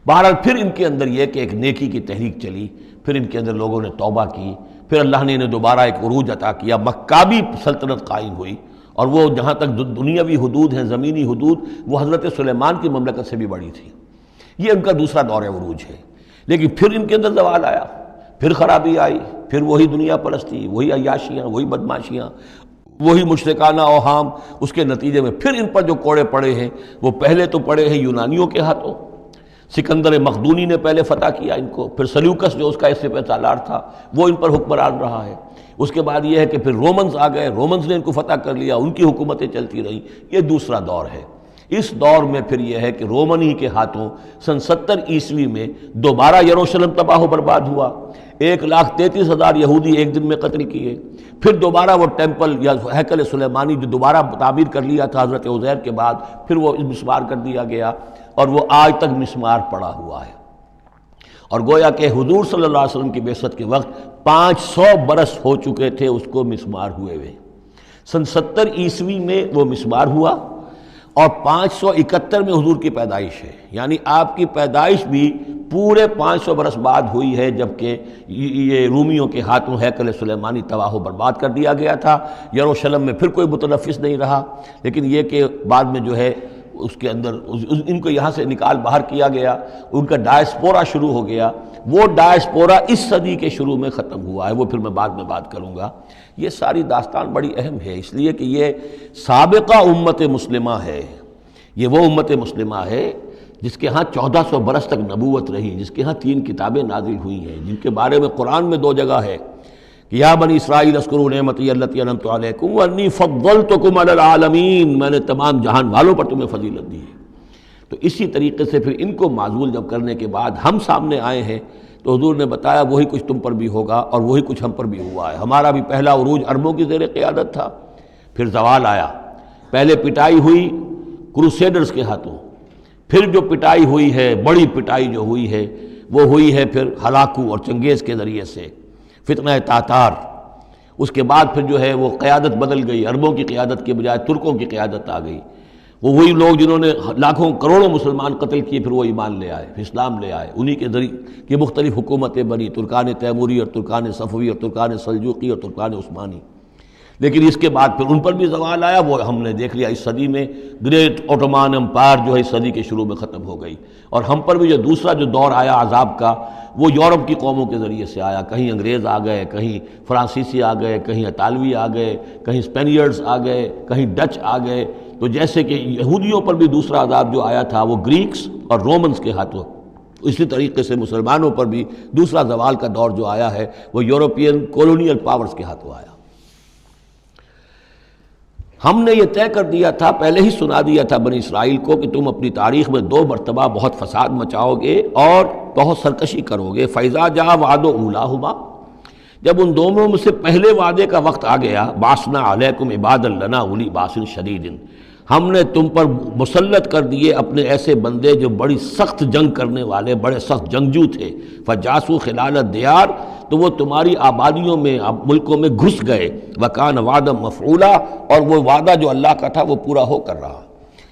بہرحال پھر ان کے اندر یہ کہ ایک نیکی کی تحریک چلی، پھر ان کے اندر لوگوں نے توبہ کی، پھر اللہ نے انہیں دوبارہ ایک عروج عطا کیا، مکابی سلطنت قائم ہوئی، اور وہ جہاں تک دنیاوی حدود ہیں، زمینی حدود، وہ حضرت سلیمان کی مملکت سے بھی بڑی تھی۔ یہ ان کا دوسرا دور عروج ہے۔ لیکن پھر ان کے اندر زوال آیا، پھر خرابی آئی، پھر وہی دنیا پرستی، وہی عیاشیاں، وہی بدماشیاں، وہی مشرکانہ اوہام۔ اس کے نتیجے میں پھر ان پر جو کوڑے پڑے ہیں وہ پہلے تو پڑے ہیں یونانیوں کے ہاتھوں، سکندر مقدونی نے پہلے فتح کیا ان کو، پھر سلیوکس جو اس کا سپہ سالار تھا وہ ان پر حکمران رہا ہے۔ اس کے بعد یہ ہے کہ پھر رومنز آ گئے، رومنز نے ان کو فتح کر لیا، ان کی حکومتیں چلتی رہیں۔ یہ دوسرا دور ہے۔ اس دور میں پھر یہ ہے کہ رومن ہی کے ہاتھوں سن 70 عیسوی میں دوبارہ یروشلم تباہ و برباد ہوا، 1,33,000 یہودی ایک دن میں قتل کیے۔ پھر دوبارہ وہ ٹیمپل یا ہیکل سلیمانی جو دوبارہ تعمیر کر لیا تھا حضرت عزیر کے بعد، پھر وہ مسمار کر دیا گیا، اور وہ آج تک مسمار پڑا ہوا ہے۔ اور گویا کہ حضور صلی اللہ علیہ وسلم کی بعثت کے وقت 500 برس ہو چکے تھے اس کو مسمار ہوئے ہوئے۔ سن 70 عیسوی میں وہ مسمار ہوا، اور 571 میں حضور کی پیدائش ہے، یعنی آپ کی پیدائش بھی پورے 500 برس بعد ہوئی ہے، جبکہ یہ رومیوں کے ہاتھوں ہیکل سلیمانی تباہ و برباد کر دیا گیا تھا۔ یروشلم میں پھر کوئی متنفس نہیں رہا، لیکن یہ کہ بعد میں جو ہے اس کے اندر ان کو یہاں سے نکال باہر کیا گیا، ان کا ڈائسپورا شروع ہو گیا۔ وہ ڈائسپورا اس صدی کے شروع میں ختم ہوا ہے، وہ پھر میں بعد میں بات کروں گا۔ یہ ساری داستان بڑی اہم ہے، اس لیے کہ یہ سابقہ امت مسلمہ ہے۔ یہ وہ امت مسلمہ ہے جس کے ہاں 1400 برس تک نبوت رہی، جس کے ہاں 3 کتابیں نازل ہوئی ہیں، جن کے بارے میں قرآن میں 2 جگہ ہے کہ یا بنی اسرائیل اذکروا نعمتی التی انعمت علیکم وانی فضلتکم علی العالمین، میں نے تمام جہان والوں پر تمہیں فضیلت دی ہے۔ تو اسی طریقے سے پھر ان کو معزول جب کرنے کے بعد ہم سامنے آئے ہیں تو حضور نے بتایا وہی کچھ تم پر بھی ہوگا اور وہی کچھ ہم پر بھی ہوا ہے۔ ہمارا بھی پہلا عروج عربوں کی زیر قیادت تھا، پھر زوال آیا۔ پہلے پٹائی ہوئی کروسیڈرز کے ہاتھوں، پھر جو پٹائی ہوئی ہے، بڑی پٹائی جو ہوئی ہے وہ ہوئی ہے پھر ہلاکو اور چنگیز کے ذریعے سے، فتنہ تاتار۔ اس کے بعد پھر جو ہے وہ قیادت بدل گئی، عربوں کی قیادت کے بجائے ترکوں کی قیادت آ گئی۔ وہ وہی لوگ جنہوں نے لاکھوں کروڑوں مسلمان قتل کیے، پھر وہ ایمان لے آئے، پھر اسلام لے آئے، انہی کے ذریعے کی مختلف حکومتیں بنی، ترکان تیموری اور ترکان صفوی اور ترکان سلجوقی اور ترکان عثمانی۔ لیکن اس کے بعد پھر ان پر بھی زوال آیا، وہ ہم نے دیکھ لیا اس صدی میں گریٹ اوٹومان امپائر جو ہے اس صدی کے شروع میں ختم ہو گئی، اور ہم پر بھی جو دوسرا جو دور آیا عذاب کا وہ یورپ کی قوموں کے ذریعے سے آیا۔ کہیں انگریز آ گئے، کہیں فرانسیسی آ گئے، کہیں اطالوی آ گئے، کہیں اسپینیئرز آ گئے، کہیں ڈچ آ گئے۔ تو جیسے کہ یہودیوں پر بھی دوسرا عذاب جو آیا تھا وہ گریکس اور رومنز کے ہاتھوں، اسی طریقے سے مسلمانوں پر بھی دوسرا زوال کا دور جو آیا ہے وہ یورپین کولونیل پاورز کے ہاتھوں آیا۔ ہم نے یہ طے کر دیا تھا، پہلے ہی سنا دیا تھا بنی اسرائیل کو کہ تم اپنی تاریخ میں 2 مرتبہ بہت فساد مچاؤ گے اور بہت سرکشی کرو گے۔ فَإِذَا جَاءَ وَعْدُ أُولَاهُمَا، جب ان دونوں میں سے پہلے وعدے کا وقت آ گیا، بَعَثْنَا عَلَيْكُمْ عِبَادًا لَنَا أُولِي بَأْسٍ شَدِيدٍ، ہم نے تم پر مسلط کر دیے اپنے ایسے بندے جو بڑی سخت جنگ کرنے والے، بڑے سخت جنگجو تھے۔ فَجَاسُوا خِلَالَ الدِّيَارِ، تو وہ تمہاری آبادیوں میں، ملکوں میں گھس گئے۔ وَكَانَ وَعْدًا مَفْعُولًا، اور وہ وعدہ جو اللہ کا تھا وہ پورا ہو کر رہا۔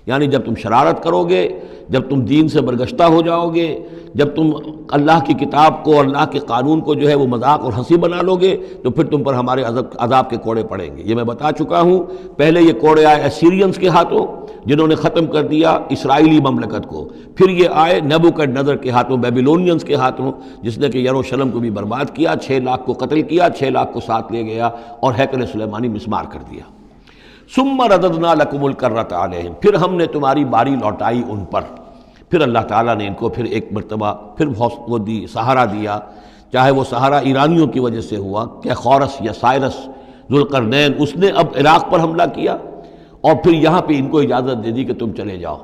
یعنی جب تم شرارت کرو گے، جب تم دین سے برگشتہ ہو جاؤ گے، جب تم اللہ کی کتاب کو اور اللہ کے قانون کو جو ہے وہ مذاق اور ہنسی بنا لو گے، تو پھر تم پر ہمارے عذاب کے کوڑے پڑیں گے۔ یہ میں بتا چکا ہوں، پہلے یہ کوڑے آئے اسیرینز کے ہاتھوں جنہوں نے ختم کر دیا اسرائیلی مملکت کو، پھر یہ آئے نیبوکڈنیزر کے ہاتھوں، بیبیلونینز کے ہاتھوں، جس نے کہ یروشلم کو بھی برباد کیا، 6 لاکھ کو قتل کیا، 6 لاکھ کو ساتھ لے گیا اور ہیکل سلیمانی مسمار کر دیا۔ ثم رددنا لکم الکرۃ علیہم، پھر ہم نے تمہاری باری لوٹائی ان پر۔ پھر اللہ تعالیٰ نے ان کو پھر ایک مرتبہ پھر وہ دی، سہارا دیا، چاہے وہ سہارا ایرانیوں کی وجہ سے ہوا کہ خورس یا سائرس ذوالقرنین، اس نے اب عراق پر حملہ کیا اور پھر یہاں پہ ان کو اجازت دے دی کہ تم چلے جاؤ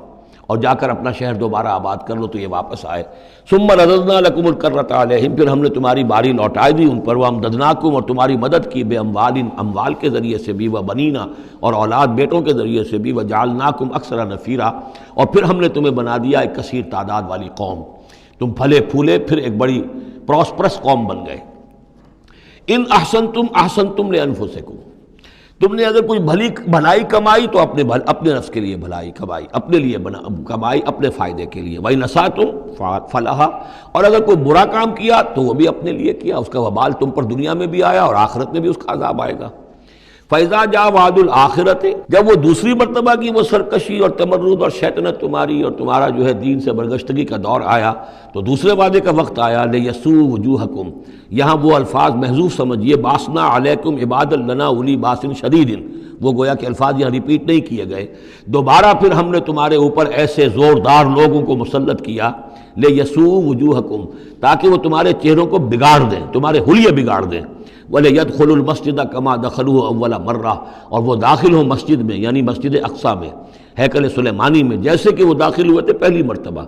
اور جا کر اپنا شہر دوبارہ آباد کر لو، تو یہ واپس آئے۔ ثم رددنا لکم الکرۃ علیہم، پھر ہم نے تمہاری باری لوٹائی دی ان پر، وامددناکم، اور تمہاری مدد کی، بے اموال، اموال کے ذریعے سے بھی، وبنینا، اور اولاد بیٹوں کے ذریعے سے بھی، وجعلناکم اکثر نفیرا، اور پھر ہم نے تمہیں بنا دیا ایک کثیر تعداد والی قوم، تم پھلے پھولے پھر ایک بڑی پراسپرس قوم بن گئے۔ ان احسنتم احسنتم لانفسکم، تم نے اگر کوئی بھلائی کمائی تو اپنے نفس کے لیے بھلائی کمائی، اپنے لیے کمائی، اپنے فائدے کے لیے۔ وَإِنْ أَسَأْتُمْ فَلَهَا، اور اگر کوئی برا کام کیا تو وہ بھی اپنے لیے کیا، اس کا وبال تم پر دنیا میں بھی آیا اور آخرت میں بھی اس کا عذاب آئے گا۔ فَإِذَا جَاءَ وَعْدُ الْآخِرَةِ، جب وہ دوسری مرتبہ کی وہ سرکشی اور تمرد اور شیطنت تمہاری اور تمہارا جو ہے دین سے برگشتگی کا دور آیا، تو دوسرے وعدے کا وقت آیا، لِيَسُوءُ وُجُوهَكُمْ، یہاں وہ الفاظ محذوف سمجھیے، بَعَثْنَا عَلَيْكُمْ عِبَادًا لَنَا أُولِي بَأْسٍ شَدِيدٍ، وہ گویا کہ الفاظ یہاں ریپیٹ نہیں کیے گئے۔ دوبارہ پھر ہم نے تمہارے اوپر ایسے زوردار لوگوں کو مسلط کیا، لِيَسُوءُ وُجُوهَكُمْ، تاکہ وہ تمہارے چہروں کو بگاڑ دیں، تمہارے حلیے بگاڑ دیں۔ وَلِيَدْخُلُوا الْمَسْجِدَ كَمَا دَخَلُوهُ أَوَّلَ مَرَّةٍ، اور وہ داخل ہوں مسجد میں، یعنی مسجد اقصیٰ میں، ہیکل سلیمانی میں، جیسے کہ وہ داخل ہوئے تھے پہلی مرتبہ۔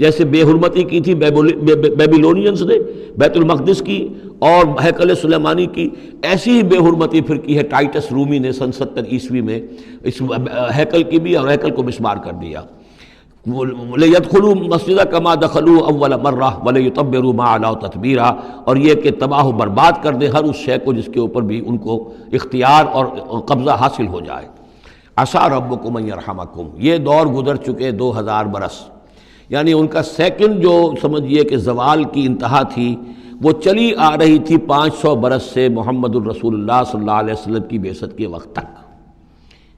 جیسے بے حرمتی کی تھی بیبیلونینز نے بیت المقدس کی اور ہیکل سلیمانی کی، ایسی ہی بے حرمتی پھر کی ہے ٹائٹس رومی نے سن 70 عیسوی میں اس ہیکل کی بھی، اور ہیکل کو مسمار کر دیا۔ لِيَدْخُلُوا الْمَسْجِدَ كَمَا دَخَلُوهُ أَوَّلَ مَرَّةٍ وَلِيُتَبِّرُوا مَا عَلَوْا تَتْبِيرًا، اور یہ کہ تباہ و برباد کر دیں ہر اس شے کو جس کے اوپر بھی ان کو اختیار اور قبضہ حاصل ہو جائے۔ عَسَىٰ رَبُّكُمْ أَن يَرْحَمَكُمْ، یہ دور گزر چکے 2000 برس، یعنی ان کا سیکنڈ جو سمجھیے کہ زوال کی انتہا تھی وہ چلی آ رہی تھی 500 برس سے محمد الرسول اللہ صلی اللہ علیہ وسلم کی بعثت کے وقت تک۔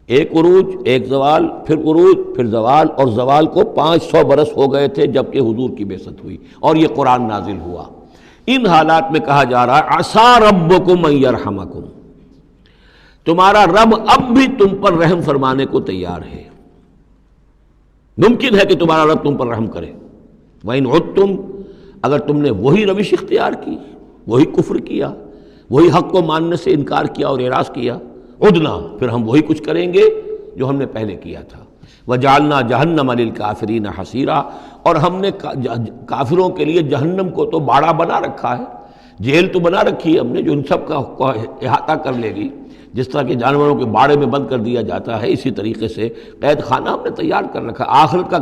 ایک عروج، ایک زوال، پھر عروج، پھر زوال، اور زوال کو 500 برس ہو گئے تھے جب کہ حضور کی بعثت ہوئی اور یہ قرآن نازل ہوا۔ ان حالات میں کہا جا رہا ہے عسیٰ ربکم ان یرحمکم، تمہارا رب اب بھی تم پر رحم فرمانے کو تیار ہے، ممکن ہے کہ تمہارا رب تم پر رحم کرے۔ وَإِنْ عُدْتُمْ، اگر تم نے وہی روش اختیار کی، وہی کفر کیا، وہی حق کو ماننے سے انکار کیا اور اعراض کیا، عدنا، پھر ہم وہی کچھ کریں گے جو ہم نے پہلے کیا تھا۔ وَجَعَلْنَا جَهَنَّمَ لِلْكَافِرِينَ حَصِيرًا، اور ہم نے کافروں کے لیے جہنم کو تو باڑا بنا رکھا ہے، جیل تو بنا رکھی ہے ہم نے جو ان سب کا احاطہ کر لے گی۔ جس طرح کہ جانوروں کے باڑے میں بند کر دیا جاتا ہے، اسی طریقے سے قید خانہ ہم نے تیار کر رکھا۔ آخرت کا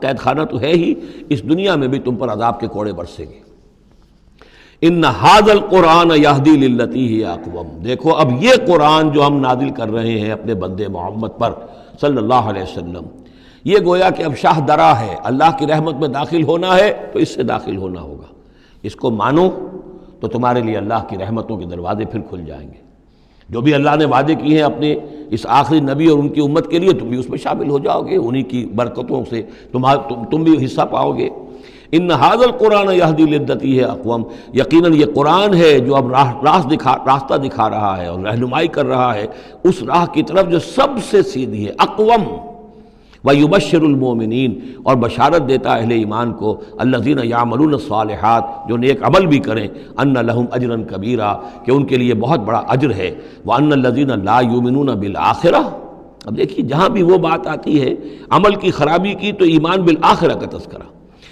قید خانہ تو ہے ہی، اس دنیا میں بھی تم پر عذاب کے کوڑے برسیں گے۔ ان ھذا القرآن یہدی للتی ہی اقوم، دیکھو اب یہ قرآن جو ہم نازل کر رہے ہیں اپنے بندے محمد پر صلی اللہ علیہ وسلم، یہ گویا کہ اب شاہ درا ہے، اللہ کی رحمت میں داخل ہونا ہے تو اس سے داخل ہونا ہوگا، اس کو مانو تو تمہارے لیے اللہ کی رحمتوں کے دروازے پھر کھل جائیں گے۔ جو بھی اللہ نے وعدے کیے ہیں اپنے اس آخری نبی اور ان کی امت کے لیے، تم بھی اس میں شامل ہو جاؤ گے، انہی کی برکتوں سے تم بھی حصہ پاؤ گے۔ ان ھذا القرآن یہدی للتی ہے اقوم، یقیناً یہ قرآن ہے جو اب راستہ دکھا رہا ہے اور رہنمائی کر رہا ہے اس راہ کی طرف جو سب سے سیدھی ہے، اقوم۔ وَيُبَشِّرُ الْمُؤْمِنِينَ، اور بشارت دیتا اہل ایمان کو، الَّذِينَ يَعْمَلُونَ الصَّالِحَاتِ، جو نیک عمل بھی کریں، أَنَّ لَهُمْ أَجْرًا كَبِيرًا، کہ ان کے لیے بہت بڑا اجر ہے، وَأَنَّ الَّذِينَ لَا يُؤْمِنُونَ بِالْآخِرَةِ۔ اب دیکھیے جہاں بھی وہ بات آتی ہے عمل کی خرابی کی تو ایمان بالآخرہ کا تذکرہ،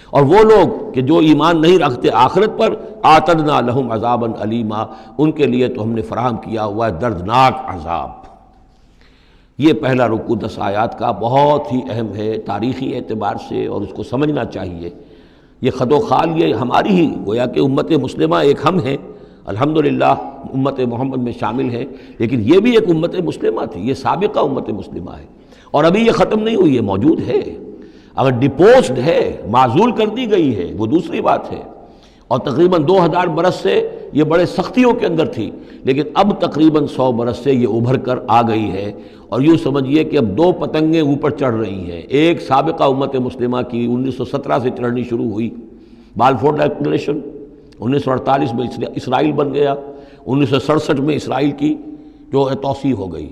اور وہ لوگ کہ جو ایمان نہیں رکھتے آخرت پر، آتدنا لہم عذابا علیما، ان کے لیے تو ہم نے فراہم کیا ہوا ہے دردناک عذاب۔ یہ پہلا رکوع 10 آیات کا بہت ہی اہم ہے تاریخی اعتبار سے، اور اس کو سمجھنا چاہیے۔ یہ خد و خال یہ ہماری ہی گویا کہ امت مسلمہ ایک ہم ہیں، الحمدللہ امت محمد میں شامل ہیں، لیکن یہ بھی ایک امت مسلمہ تھی، یہ سابقہ امت مسلمہ ہے، اور ابھی یہ ختم نہیں ہوئی، یہ موجود ہے۔ اگر ڈپوزڈ ہے، معزول کر دی گئی ہے، وہ دوسری بات ہے، اور تقریباً 2000 برس سے یہ بڑے سختیوں کے اندر تھی، لیکن اب تقریباً 100 برس سے یہ ابھر کر آ گئی ہے، اور یوں سمجھیے کہ اب 2 پتنگیں اوپر چڑھ رہی ہیں۔ ایک سابقہ امت مسلمہ کی 1917 سے چڑھنی شروع ہوئی، بالفور ڈکلریشن، 1948 میں اسرائیل بن گیا، 1967 میں اسرائیل کی جو توسیع ہو گئی،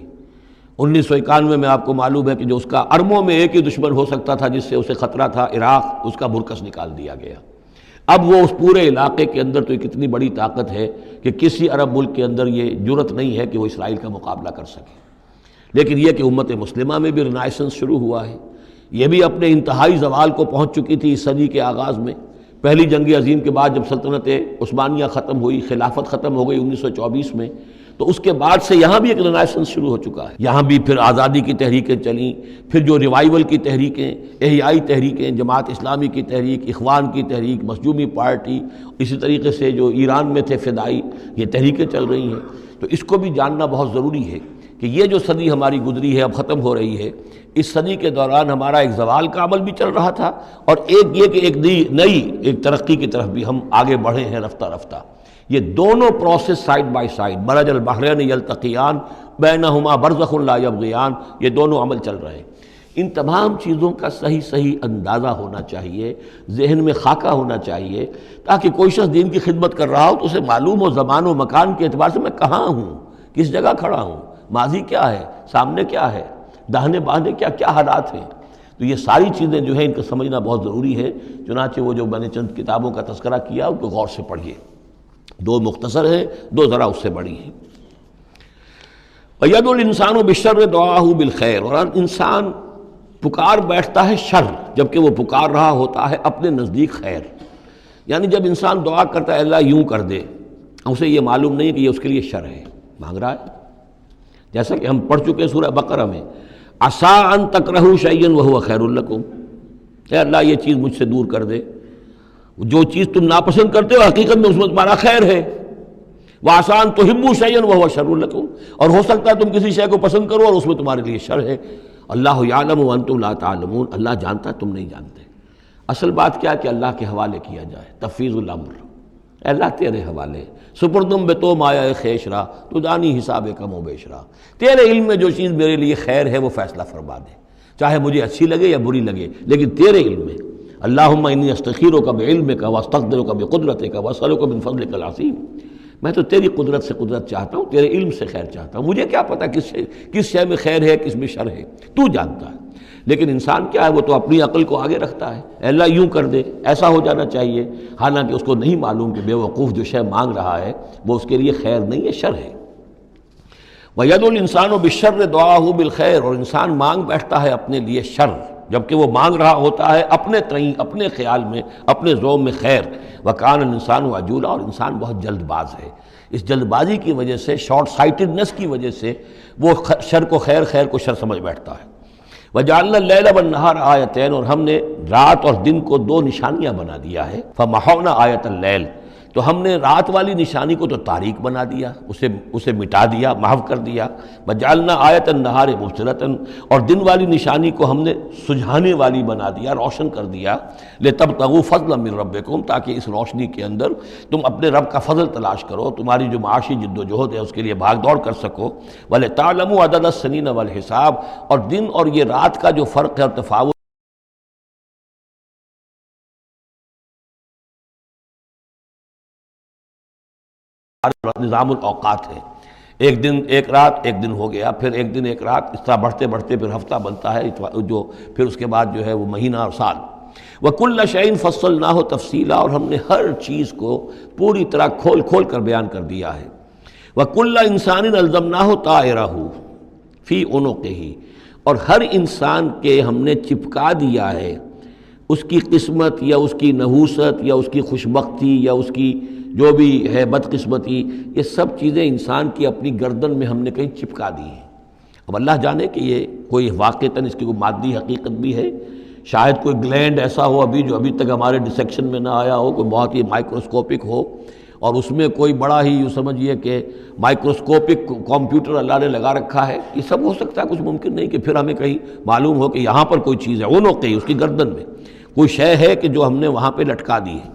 1991 میں آپ کو معلوم ہے کہ جو اس کا اربوں میں ایک ہی دشمن ہو سکتا تھا جس سے اسے خطرہ تھا، عراق، اس کا برکس نکال دیا گیا۔ اب وہ اس پورے علاقے کے اندر تو کتنی بڑی طاقت ہے کہ کسی عرب ملک کے اندر یہ جرت نہیں ہے کہ وہ اسرائیل کا مقابلہ کر سکے۔ لیکن یہ کہ امت مسلمہ میں بھی رنائسنس شروع ہوا ہے، یہ بھی اپنے انتہائی زوال کو پہنچ چکی تھی اس صدی کے آغاز میں۔ پہلی جنگ عظیم کے بعد جب سلطنت عثمانیہ ختم ہوئی، خلافت ختم ہو گئی 1924 میں، تو اس کے بعد سے یہاں بھی ایک رنائسنس شروع ہو چکا ہے۔ یہاں بھی پھر آزادی کی تحریکیں چلیں، پھر جو ریوائیول کی تحریکیں، احیائی تحریکیں، جماعت اسلامی کی تحریک، اخوان کی تحریک، مخزومی پارٹی، اسی طریقے سے جو ایران میں تھے فدائی، یہ تحریکیں چل رہی ہیں۔ تو اس کو بھی جاننا بہت ضروری ہے کہ یہ جو صدی ہماری گزری ہے، اب ختم ہو رہی ہے، اس صدی کے دوران ہمارا ایک زوال کا عمل بھی چل رہا تھا، اور ایک یہ کہ ایک نئی ایک ترقی کی طرف بھی ہم آگے بڑھے ہیں رفتہ رفتہ۔ یہ دونوں پروسیس سائیڈ بائی سائیڈ، مرج البحرین یلتقیان بینہما برزخ لا یبغیان، یہ دونوں عمل چل رہے ہیں۔ ان تمام چیزوں کا صحیح اندازہ ہونا چاہیے، ذہن میں خاکہ ہونا چاہیے، تاکہ کوئی شخص دین کی خدمت کر رہا ہو تو اسے معلوم ہو زمان و مکان کے اعتبار سے میں کہاں ہوں، کس جگہ کھڑا ہوں، ماضی کیا ہے، سامنے کیا ہے، داہنے بائیں کیا حالات ہیں۔ تو یہ ساری چیزیں جو ہیں ان کو سمجھنا بہت ضروری ہے۔ چنانچہ وہ جو میں نے چند کتابوں کا تذکرہ کیا ان کو غور سے پڑھیے، 2 مختصر ہیں، 2 ذرا اس سے بڑی ہیں۔ وَيَدْعُو الْإِنسَانُ بِالشَّرِّ دُعَاءَهُ بِالْخَيْرِ، اور انسان پکار بیٹھتا ہے شر جبکہ وہ پکار رہا ہوتا ہے اپنے نزدیک خیر۔ یعنی جب انسان دعا کرتا ہے اللہ یوں کر دے، اسے یہ معلوم نہیں کہ یہ اس کے لیے شر ہے، مانگ رہا ہے، جیسا کہ ہم پڑھ چکے سورہ بقرہ میں، عسیٰ ان تکرہوا شیئا وہو خیر لکم، اے اللہ یہ چیز مجھ سے دور کر دے، جو چیز تم ناپسند کرتے ہو حقیقت میں اس میں تمہارا خیر ہے۔ وعسیٰ ان تحبوا شیئا وہو شر لکم، اور ہو سکتا ہے تم کسی شے کو پسند کرو اور اس میں تمہارے لیے شر ہے۔ اللہ یعلم وانتم لا تعلمون، اللہ جانتا ہے تم نہیں جانتے۔ اصل بات کیا کہ اللہ کے حوالے کیا جائے، تفویض الامر، اے اللہ تیرے حوالے، سپردم بے تو مایا خیشرا تو دانی حساب کم و بیشرا، تیرے علم میں جو چیز میرے لیے خیر ہے وہ فیصلہ فرما دے، چاہے مجھے اچھی لگے یا بری لگے، لیکن تیرے علم میں۔ اللہم انی استخیرک بعلمک واستقدرک بقدرتک واسألک من فضلک العظیم، میں تو تیری قدرت سے قدرت چاہتا ہوں، تیرے علم سے خیر چاہتا ہوں، مجھے کیا پتہ کس شے میں خیر ہے کس میں شر ہے، تو جانتا ہے۔ لیکن انسان کیا ہے، وہ تو اپنی عقل کو آگے رکھتا ہے، اے اللہ یوں کر دے، ایسا ہو جانا چاہیے، حالانکہ اس کو نہیں معلوم کہ بے وقوف جو شے مانگ رہا ہے وہ اس کے لیے خیر نہیں ہے، شر ہے۔ وَيَدْعُو الْإِنسَانُ بِالشَّرِّ دُعَاءَهُ بِالْخَيْرِ، اور انسان مانگ بیٹھتا ہے اپنے لیے شر جبکہ وہ مانگ رہا ہوتا ہے اپنے تئیں، اپنے خیال میں، اپنے ذوق میں خیر۔ وَكَانَ الْإِنسَانُ عَجُولًا، اور انسان بہت جلد باز ہے، اس جلد بازی کی وجہ سے، شارٹ سائٹڈنس کی وجہ سے وہ شر کو خیر، خیر کو شر سمجھ بیٹھتا ہے۔ وَجَعَلْنَا اللَّيْلَ وَالنَّهَارَ آیَتَيْنِ، اور ہم نے رات اور دن کو 2 نشانیاں بنا دیا ہے۔ فَمَحَوْنَا آیَةَ اللَّيْلِ، تو ہم نے رات والی نشانی کو تو تاریک بنا دیا، اسے مٹا دیا، محو کر دیا. وجعلنا آیۃ النہار مبصرۃ، اور دن والی نشانی کو ہم نے سجھانے والی بنا دیا، روشن کر دیا. لتبتغوا فضلا من ربکم، تاکہ اس روشنی کے اندر تم اپنے رب کا فضل تلاش کرو، تمہاری جو معاشی جد و جہد ہے اس کے لیے بھاگ دوڑ کر سکو. ولتعلموا عدد السنین والحساب، اور دن اور یہ رات کا جو فرق ہے اور تفاوت نظام الاوقات ہے. ایک دن ایک رات، ایک دن ہو گیا، پھر ایک دن ایک رات، اس طرح بڑھتے بڑھتے پھر ہفتہ بنتا ہے، جو پھر اس کے بعد جو ہے وہ مہینہ اور سال. وَكُلَّ شَيْءٍ فَصَّلْنَاهُ تَفْصِيلًا، اور ہم نے ہر چیز کو پوری طرح کھول کھول کر بیان کر دیا ہے. وَكُلَّ إِنسَانٍ أَلْزَمْنَاهُ طَائِرَهُ فِي عُنُقِهِ، اور ہر انسان کے ہم نے چپکا دیا ہے اس کی قسمت یا اس کی نحوست یا اس کی خوشبختی یا اس کی جو بھی ہے بدقسمتی، یہ سب چیزیں انسان کی اپنی گردن میں ہم نے کہیں چپکا دی ہیں. اب اللہ جانے کہ یہ کوئی واقعتاً اس کی کوئی مادی حقیقت بھی ہے، شاید کوئی گلینڈ ایسا ہو ابھی جو ابھی تک ہمارے ڈسیکشن میں نہ آیا ہو، کوئی بہت ہی مائکروسکوپک ہو، اور اس میں کوئی بڑا ہی یوں سمجھیے کہ مائکروسکوپک کمپیوٹر اللہ نے لگا رکھا ہے. یہ سب ہو سکتا ہے، کچھ ممکن نہیں کہ پھر ہمیں کہیں معلوم ہو کہ یہاں پر کوئی چیز ہے، اونقی اس کی گردن میں کوئی شے ہے کہ جو ہم نے وہاں پہ لٹکا دی ہے.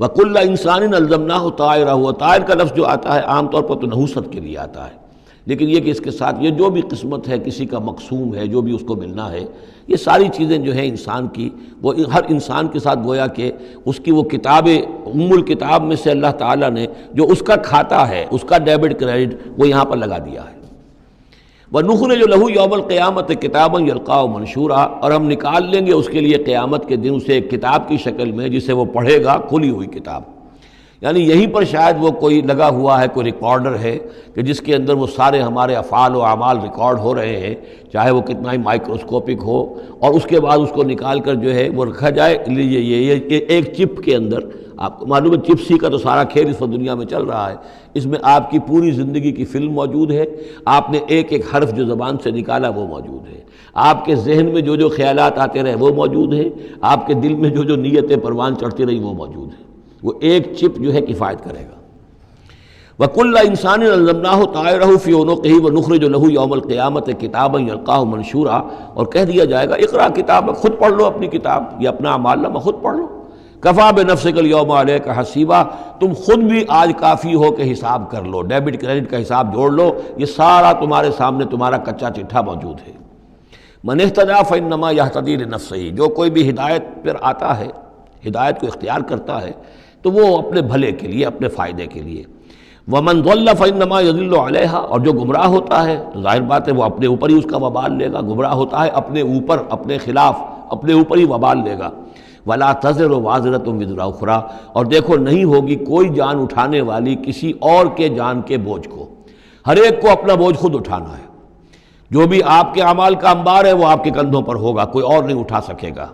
وَكُلَّ إِنسَانٍ أَلْزَمْنَاهُ طَائِرَهُ، طائر کا لفظ جو آتا ہے عام طور پر تو نحوست کے لیے آتا ہے، لیکن یہ کہ اس کے ساتھ یہ جو بھی قسمت ہے، کسی کا مقسوم ہے، جو بھی اس کو ملنا ہے، یہ ساری چیزیں جو ہیں انسان کی، وہ ہر انسان کے ساتھ گویا کہ اس کی وہ کتاب ام الکتاب میں سے اللہ تعالیٰ نے جو اس کا کھاتا ہے، اس کا ڈیبٹ کریڈٹ وہ یہاں پر لگا دیا ہے. وَنُخْرِجُ لَهُ يَوْمَ الْقِيَامَةِ كِتَابًا يَلْقَاهُ مَنشُورًا، اور ہم نکال لیں گے اس کے لیے قیامت کے دن اسے ایک کتاب کی شکل میں جسے وہ پڑھے گا، کھلی ہوئی کتاب. یعنی یہیں پر شاید وہ کوئی لگا ہوا ہے، کوئی ریکارڈر ہے کہ جس کے اندر وہ سارے ہمارے افعال و اعمال ریکارڈ ہو رہے ہیں، چاہے وہ کتنا ہی مائکروسکوپک ہو، اور اس کے بعد اس کو نکال کر جو ہے وہ رکھا جائے. یہ ایک چپ کے اندر، آپ کو معلوم ہے چپسی کا تو سارا کھیل اس دنیا میں چل رہا ہے، اس میں آپ کی پوری زندگی کی فلم موجود ہے، آپ نے ایک ایک حرف جو زبان سے نکالا وہ موجود ہے، آپ کے ذہن میں جو جو خیالات آتے رہے وہ موجود ہیں، آپ کے دل میں جو جو نیتیں پروان چڑھتی رہی وہ موجود ہیں. وہ ایک چپ جو ہے کفایت کرے گا. وَكُلَّ إِنسَانٍ أَلْزَمْنَاهُ طَائِرَهُ فِي عُنُقِهِ وَنُخْرِجُ لَهُ يَوْمَ الْقِيَامَةِ كِتَابًا يَلْقَاهُ مَنشُورًا، اور کہہ دیا جائے گا اقرا کتابک، خود پڑھ لو اپنی کتاب، یہ اپنا اعمال نامہ خود پڑھ لو. کفا بنفسک اليوم علیک حسیبا، تم خود بھی آج کافی ہو کہ حساب کر لو، ڈیبٹ کریڈٹ کا حساب جوڑ لو، یہ سارا تمہارے سامنے تمہارا کچا چٹھا موجود ہے. من اہتدی فانما یہتدی لنفسہ، جو کوئی بھی ہدایت پر آتا ہے، ہدایت کو اختیار کرتا ہے تو وہ اپنے بھلے کے لیے، اپنے فائدے کے لیے. ومن ضل فانما یضل علیہا، اور جو گمراہ ہوتا ہے تو ظاہر بات ہے وہ اپنے اوپر ہی اس کا وبال لے گا. گمراہ ہوتا ہے اپنے اوپر، اپنے خلاف، اپنے اوپر ہی وبال لے گا. ولا تزر وازرۃ وزر اخری، اور دیکھو نہیں ہوگی کوئی جان اٹھانے والی کسی اور کے جان کے بوجھ کو، ہر ایک کو اپنا بوجھ خود اٹھانا ہے. جو بھی آپ کے اعمال کا انبار ہے وہ آپ کے کندھوں پر ہوگا، کوئی اور نہیں اٹھا سکے گا.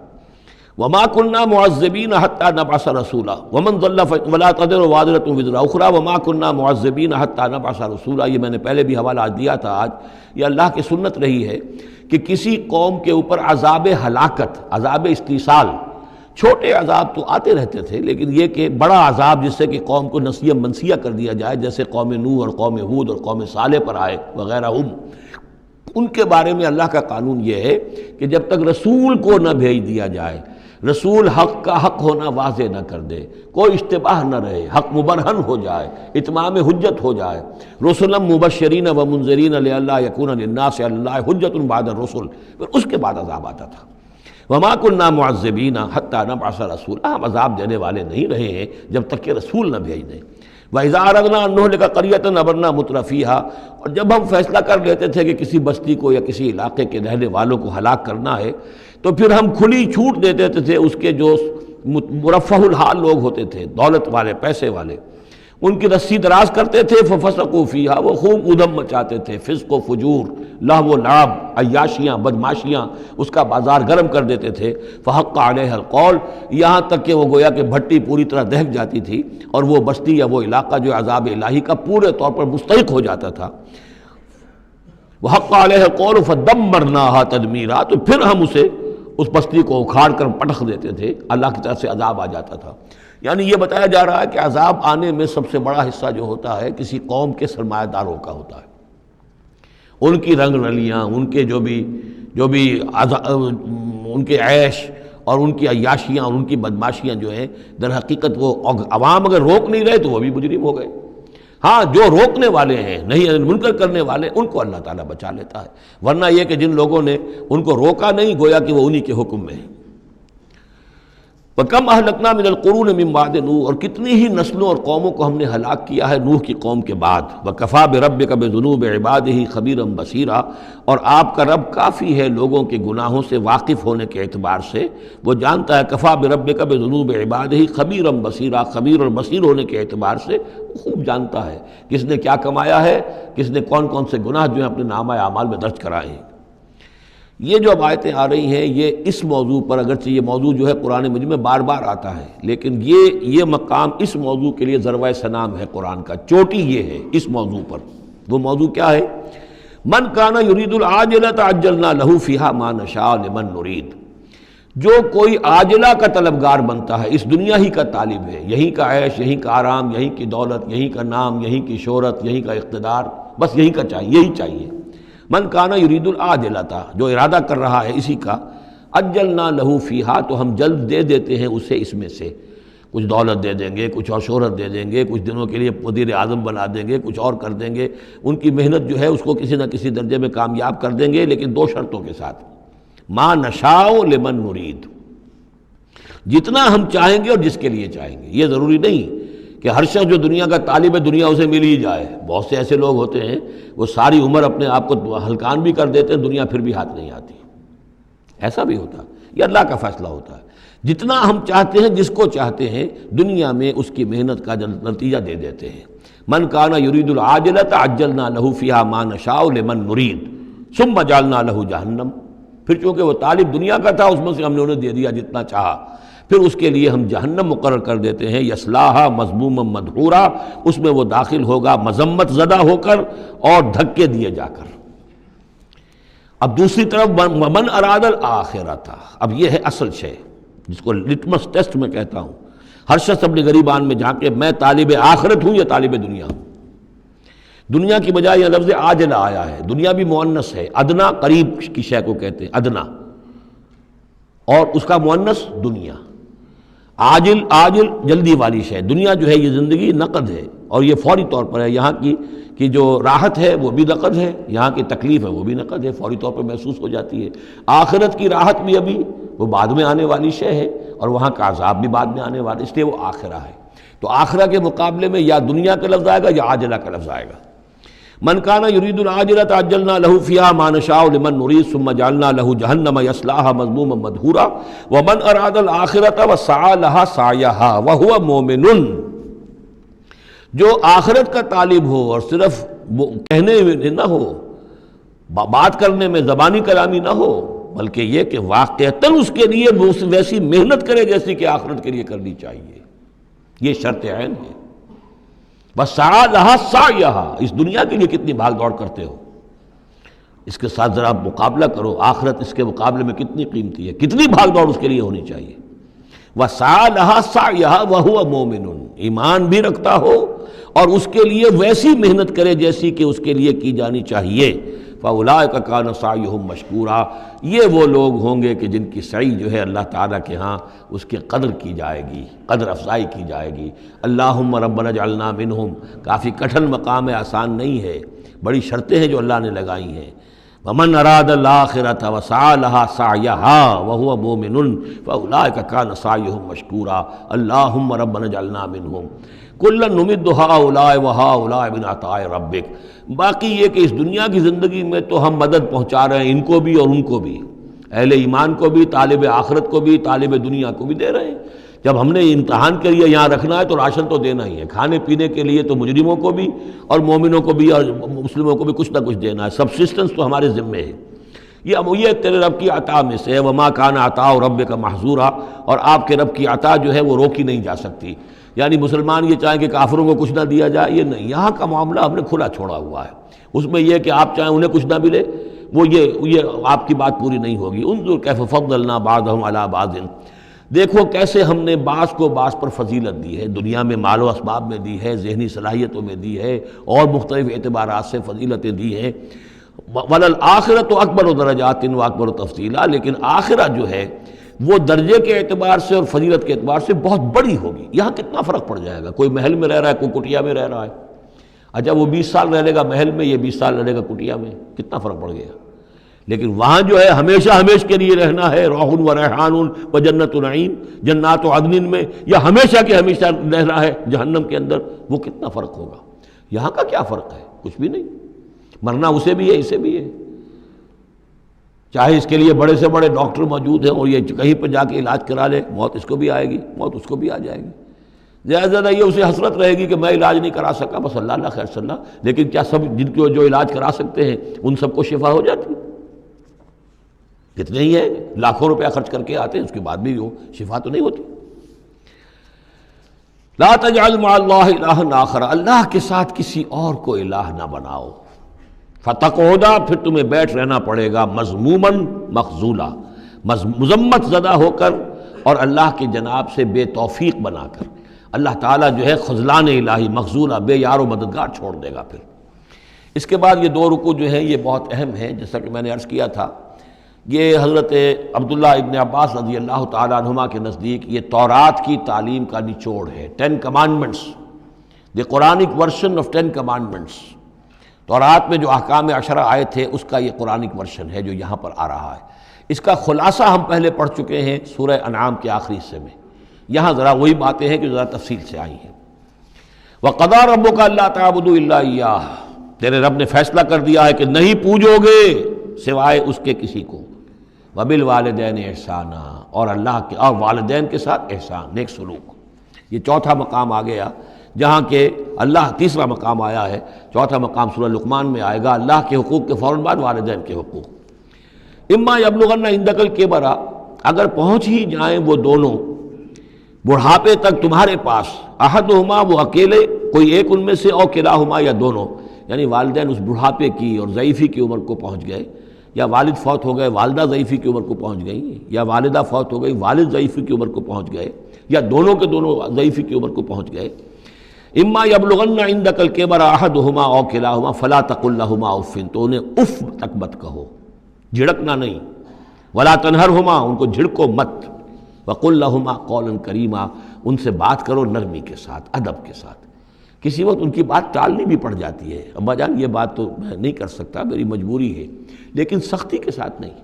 وما كنا معذبين حتى نبعث رسولا ومن ضل ولا تزر وازرة وزر اخرى وما كنا معذبين حتى نبعث رسولا. یہ میں نے پہلے بھی حوالہ دیا تھا. آج یہ اللہ کی سنت رہی ہے کہ کسی قوم کے اوپر عذاب ہلاکت، عذاب استیصال، چھوٹے عذاب تو آتے رہتے تھے، لیکن یہ کہ بڑا عذاب جس سے کہ قوم کو نسیہ منسیہ کر دیا جائے، جیسے قوم نوح اور قوم ہود اور قوم صالح پر آئے وغیرہ، ان کے بارے میں اللہ کا قانون یہ ہے کہ جب تک رسول کو نہ بھیج دیا جائے، رسول حق کا حق ہونا واضح نہ کر دے، کوئی اشتباہ نہ رہے، حق مبرہن ہو جائے، اتمام حجت ہو جائے. رسلا مبشرین و منذرین لئلا یکون للناس علی اللہ حجت بعد الرسل، پھر اس کے بعد عذاب آتا تھا. وما كنا معذبین حتی نبعث رسولا، ہم عذاب دینے والے نہیں رہے ہیں جب تک کہ رسول نہ بھیج دیں. وَإِذَا أَرَدْنَا أَن نُهْلِكَ قَرْيَةً أَمَرْنَا مُتْرَفِيهَا، اور جب ہم فیصلہ کر لیتے تھے کہ کسی بستی کو یا کسی علاقے کے رہنے والوں کو ہلاک کرنا ہے تو پھر ہم کھلی چھوٹ دے دیتے تھے اس کے جو مرفہ الحال لوگ ہوتے تھے، دولت والے، پیسے والے، ان کی رسی دراز کرتے تھے. فَفَسَقُوا فِيهَا، وہ خوب ادھم مچاتے تھے، فسق و فجور، لہو و لعب، عیاشیاں، بدماشیاں، اس کا بازار گرم کر دیتے تھے. فحق علیہ القول، یہاں تک کہ وہ گویا کہ بھٹی پوری طرح دہک جاتی تھی اور وہ بستی یا وہ علاقہ جو عذاب الہی کا پورے طور پر مستحق ہو جاتا تھا. وحق علیہ القول فدمرناها تدمیرا، تو پھر ہم اسے، اس بستی کو اکھاڑ کر پٹخ دیتے تھے، اللہ کی طرف سے عذاب آ جاتا تھا. یعنی یہ بتایا جا رہا ہے کہ عذاب آنے میں سب سے بڑا حصہ جو ہوتا ہے کسی قوم کے سرمایہ داروں کا ہوتا ہے، ان کی رنگ رلیاں، ان کے جو بھی ان کے عیش اور ان کی عیاشیاں اور ان کی بدماشیاں جو ہیں، در حقیقت وہ عوام اگر روک نہیں رہے تو وہ بھی مجرم ہو گئے۔ ہاں جو روکنے والے ہیں، نہیں منکر کرنے والے، ان کو اللہ تعالیٰ بچا لیتا ہے، ورنہ یہ کہ جن لوگوں نے ان کو روکا نہیں، گویا کہ وہ انہی کے حکم میں ہیں۔ وَكَمْ أَهْلَكْنَا مِنَ الْقُرُونِ مِنْ بَعْدِ نوح، اور کتنی ہی نسلوں اور قوموں کو ہم نے ہلاک کیا ہے نوح کی قوم کے بعد۔ وَكَفَىٰ بِرَبِّكَ بِذُنُوبِ عِبَادِهِ خَبِيرًا بَصِيرًا، اور آپ کا رب کافی ہے لوگوں کے گناہوں سے واقف ہونے کے اعتبار سے، وہ جانتا ہے۔ کفا بربک بذنوب عبادہ خبیرا بصیرا، خبیر اور بصیر ہونے کے اعتبار سے خوب جانتا ہے کس نے کیا کمایا ہے، کس نے کون کون سے گناہ جو ہیں اپنے نامہ اعمال میں درج کرائے ہیں۔ یہ جو اب آیتیں آ رہی ہیں یہ اس موضوع پر، اگرچہ یہ موضوع جو ہے قرآن مجید میں بار بار آتا ہے، لیکن یہ مقام اس موضوع کے لیے ذروہ سنام ہے قرآن کا، چوٹی یہ ہے اس موضوع پر۔ وہ موضوع کیا ہے؟ من کان یرید العاجلۃ عجلنا لہ فیہا ما نشاء لمن نرید، جو کوئی عاجلہ کا طلبگار بنتا ہے، اس دنیا ہی کا طالب ہے، یہیں کا عیش، یہیں کا آرام، یہیں کی دولت، یہیں کا نام، یہیں کی شہرت، یہیں کا اقتدار، بس یہیں کا چاہیے، یہی چاہیے۔ من کانا یرید العاجلۃ، جو ارادہ کر رہا ہے اسی کا، عجلنا لہ فیہا، تو ہم جلد دے دیتے ہیں اسے اس میں سے، کچھ دولت دے دیں گے، کچھ اور شہرت دے دیں گے، کچھ دنوں کے لیے وزیر اعظم بنا دیں گے، کچھ اور کر دیں گے، ان کی محنت جو ہے اس کو کسی نہ کسی درجے میں کامیاب کر دیں گے، لیکن دو شرطوں کے ساتھ۔ ما نشاء لمن نرید، جتنا ہم چاہیں گے اور جس کے لیے چاہیں گے۔ یہ ضروری نہیں کہ ہر شخص جو دنیا کا طالب ہے دنیا اسے مل ہی جائے۔ بہت سے ایسے لوگ ہوتے ہیں وہ ساری عمر اپنے آپ کو ہلکان بھی کر دیتے ہیں، دنیا پھر بھی ہاتھ نہیں آتی، ایسا بھی ہوتا ہے۔ یہ اللہ کا فیصلہ ہوتا ہے، جتنا ہم چاہتے ہیں جس کو چاہتے ہیں دنیا میں اس کی محنت کا نتیجہ دے دیتے ہیں۔ من کان یرید العاجلۃ عجلنا لہ فیہا ما نشاء لمن نرید ثم جعلنا لہ جہنم، پھر چونکہ وہ طالب دنیا کا تھا اس میں سے ہم نے انہیں دے دیا جتنا چاہا، پھر اس کے لیے ہم جہنم مقرر کر دیتے ہیں، یصلاھا مذموما مدحورا، اس میں وہ داخل ہوگا مذمت زدہ ہو کر اور دھکے دیے جا کر۔ اب دوسری طرف من اراد الآخرۃ، اب یہ ہے اصل شے جس کو لٹمس ٹیسٹ میں کہتا ہوں۔ ہر شخص اپنے گریبان میں جھانکے میں طالب آخرت ہوں یا طالب دنیا ہوں۔ دنیا کی بجائے یہ لفظ عاجلہ آیا ہے، دنیا بھی مؤنث ہے، ادنا قریب کی شے کو کہتے ہیں ادنا، اور اس کا مؤنث دنیا۔ عاجل جلدی والی شے، دنیا جو ہے یہ زندگی نقد ہے اور یہ فوری طور پر ہے، یہاں کی جو راحت ہے وہ بھی نقد ہے، یہاں کی تکلیف ہے وہ بھی نقد ہے، فوری طور پر محسوس ہو جاتی ہے۔ آخرت کی راحت بھی ابھی وہ بعد میں آنے والی شے ہے، اور وہاں کا عذاب بھی بعد میں آنے والا، اس لیے وہ آخرہ ہے۔ تو آخرہ کے مقابلے میں یا دنیا کا لفظ آئے گا یا عاجلہ کا لفظ آئے گا۔ من کان یرید العاجلۃ عجلنا لہ فیہا ما نشاء لمن نرید ثم جعلنا لہ جہنم یصلاھا مذموما مدحورا ومن اراد الآخرۃ وسعی لہا سعیہا وہو مومن، جو آخرت کا طالب ہو اور صرف کہنے میں نہ ہو، بات کرنے میں زبانی کلامی نہ ہو، بلکہ یہ کہ واقعتاً اس کے لیے وہ ویسی محنت کرے جیسی کہ آخرت کے لیے کرنی چاہیے، یہ شرط عین ہے۔ بس سعی لہا سعیہا، اس دنیا کے لیے کتنی بھاگ دوڑ کرتے ہو، اس کے ساتھ ذرا مقابلہ کرو، آخرت اس کے مقابلے میں کتنی قیمتی ہے، کتنی بھاگ دوڑ اس کے لیے ہونی چاہیے۔ وسعی لہا سعیہا وہو مومن، ایمان بھی رکھتا ہو اور اس کے لیے ویسی محنت کرے جیسی کہ اس کے لیے کی جانی چاہیے۔ فَأُولَٰئِکَ کَانَ سَعْیُہُم مَشْکُورًا، یہ وہ لوگ ہوں گے کہ جن کی سعی جو ہے اللہ تعالیٰ کے ہاں اس کی قدر کی جائے گی، قدر افزائی کی جائے گی۔ اللہم ربنا اجعلنا منہم، کافی کٹھن مقام ہے، آسان نہیں ہے، بڑی شرطیں ہیں جو اللہ نے لگائی ہیں۔ وَمَنْ أَرَادَ الْآخِرَةَ وَسَعَىٰ لَهَا سَعْيَهَا وَهُوَ مُؤْمِنٌ فَأُولَٰئِکَ کَانَ سَعْیُہُم مَشْکُورًا اللہم ربنا اجعلنا منہم کُلًّا نُمِدُّ ہؤلاء وہؤلاء من عطاء ربک۔ باقی یہ کہ اس دنیا کی زندگی میں تو ہم مدد پہنچا رہے ہیں ان کو بھی اور ان کو بھی، اہل ایمان کو بھی، طالب آخرت کو بھی، طالب دنیا کو بھی دے رہے ہیں۔ جب ہم نے امتحان کے لیے یہاں رکھنا ہے تو راشن تو دینا ہی ہے، کھانے پینے کے لیے تو مجرموں کو بھی اور مومنوں کو بھی اور مسلموں کو بھی کچھ نہ کچھ دینا ہے، سبسسٹنس تو ہمارے ذمے ہے۔ یہ تیرے رب کی عطا میں سے ہے، وما کان عطاء ربک محظورا، اور آپ کے رب کی عطا جو ہے وہ روکی نہیں جا سکتی۔ یعنی مسلمان یہ چاہیں کہ کافروں کو کچھ نہ دیا جائے، یہ نہیں، یہاں کا معاملہ ہم نے کھلا چھوڑا ہوا ہے، اس میں یہ کہ آپ چاہیں انہیں کچھ نہ ملے، وہ یہ آپ کی بات پوری نہیں ہوگی۔ انظر کیف فضلنا بعضهم علی بعض، دیکھو کیسے ہم نے بعض کو بعض پر فضیلت دی ہے، دنیا میں مال و اسباب میں دی ہے، ذہنی صلاحیتوں میں دی ہے، اور مختلف اعتبارات سے فضیلتیں دی ہیں۔ وَلَلْآخِرَةُ أَكْبَرُ دَرَجَاتٍ وَأَكْبَرُ تَفْضِيلًا، لیکن آخرت جو ہے وہ درجے کے اعتبار سے اور فضیلت کے اعتبار سے بہت بڑی ہوگی۔ یہاں کتنا فرق پڑ جائے گا، کوئی محل میں رہ رہا ہے، کوئی کٹیا میں رہ رہا ہے۔ اچھا وہ 20 سال رہ لے گا محل میں، یہ 20 سال رہ لے گا کٹیا میں، کتنا فرق پڑ گیا۔ لیکن وہاں جو ہے ہمیشہ ہمیشہ کے لیے رہنا ہے، روح و ریحان و جنت نعیم، جنات و عدن میں، یا ہمیشہ کے ہمیشہ رہنا ہے جہنم کے اندر، وہ کتنا فرق ہوگا۔ یہاں کا کیا فرق ہے؟ کچھ بھی نہیں، مرنا اسے بھی ہے اسے بھی ہے، چاہے اس کے لیے بڑے سے بڑے ڈاکٹر موجود ہیں اور یہ کہیں پہ جا کے علاج کرا لے، موت اس کو بھی آئے گی، موت اس کو بھی آ جائے گی۔ زیادہ زیادہ یہ اسے حسرت رہے گی کہ میں علاج نہیں کرا سکا، بس اللہ اللہ خیر صلی اللہ، لیکن کیا سب جن کو جو علاج کرا سکتے ہیں ان سب کو شفا ہو جاتی؟ کتنے ہی ہیں لاکھوں روپیہ خرچ کر کے آتے ہیں، اس کے بعد بھی وہ شفا تو نہیں ہوتی۔ لا تجعل مع اللہ الہا آخر، اللہ کے ساتھ کسی اور کو الہ نہ بناؤ۔ فتقعدا، پھر تمہیں بیٹھ رہنا پڑے گا مذموماً مخذولا، مذمت زدہ ہو کر اور اللہ کی جناب سے بے توفیق بنا کر۔ اللہ تعالیٰ جو ہے خذلان الہی، مخذولا، بے یار و مددگار چھوڑ دے گا۔ پھر اس کے بعد یہ دو رکوع جو ہیں یہ بہت اہم ہیں، جیسا کہ میں نے عرض کیا تھا، یہ حضرت عبداللہ ابن عباس رضی اللہ تعالیٰ عنہما کے نزدیک یہ تورات کی تعلیم کا نچوڑ ہے، 10 commandments، the Quranic version of 10 commandments۔ تورات میں جو احکام عشرہ آئے تھے اس کا یہ قرآنک ورژن ہے جو یہاں پر آ رہا ہے۔ اس کا خلاصہ ہم پہلے پڑھ چکے ہیں سورہ انعام کے آخری حصے میں، یہاں ذرا وہی باتیں ہیں کہ ذرا تفصیل سے آئی ہیں۔ وَقَضَىٰ رَبُّكَ أَلَّا تَعْبُدُوا إِلَّا إِيَّاهُ، تیرے رب نے فیصلہ کر دیا ہے کہ نہیں پوجو گے سوائے اس کے کسی کو۔ وَبِالْوَالِدَيْنِ إِحْسَانًا، اور اللہ کے اور والدین کے ساتھ احسان، نیک سلوک۔ یہ چوتھا مقام آ گیا جہاں کہ اللہ، تیسرا مقام آیا ہے، چوتھا مقام سورہ لقمان میں آئے گا، اللہ کے حقوق کے فوراً بعد والدین کے حقوق۔ اما یبلغن عندک الکبر، اگر پہنچ ہی جائیں وہ دونوں بڑھاپے تک تمہارے پاس، احدہما، وہ اکیلے کوئی ایک ان میں سے، او کلاہما، یا دونوں، یعنی والدین اس بڑھاپے کی اور ضعیفی کی عمر کو پہنچ گئے، یا والد فوت ہو گئے والدہ ضعیفی کی عمر کو پہنچ گئی، یا والدہ فوت ہو گئی والد ضعیفی کی عمر کو پہنچ گئے، یا دونوں کے دونوں ضعیفی کی عمر کو پہنچ گئے۔ اما یبلغن عندک الکبر احدہما او کلاہما فلا تقل لہما اف، تو انہیں اف تک مت کہو، جھڑکنا نہیں، ولا تنہرہما، ان کو جھڑکو مت، وقل لہما قولا کریما، ان سے بات کرو نرمی کے ساتھ، ادب کے ساتھ۔ کسی وقت ان کی بات ٹالنی بھی پڑ جاتی ہے، ابا جان یہ بات تو میں نہیں کر سکتا، میری مجبوری ہے، لیکن سختی کے ساتھ نہیں،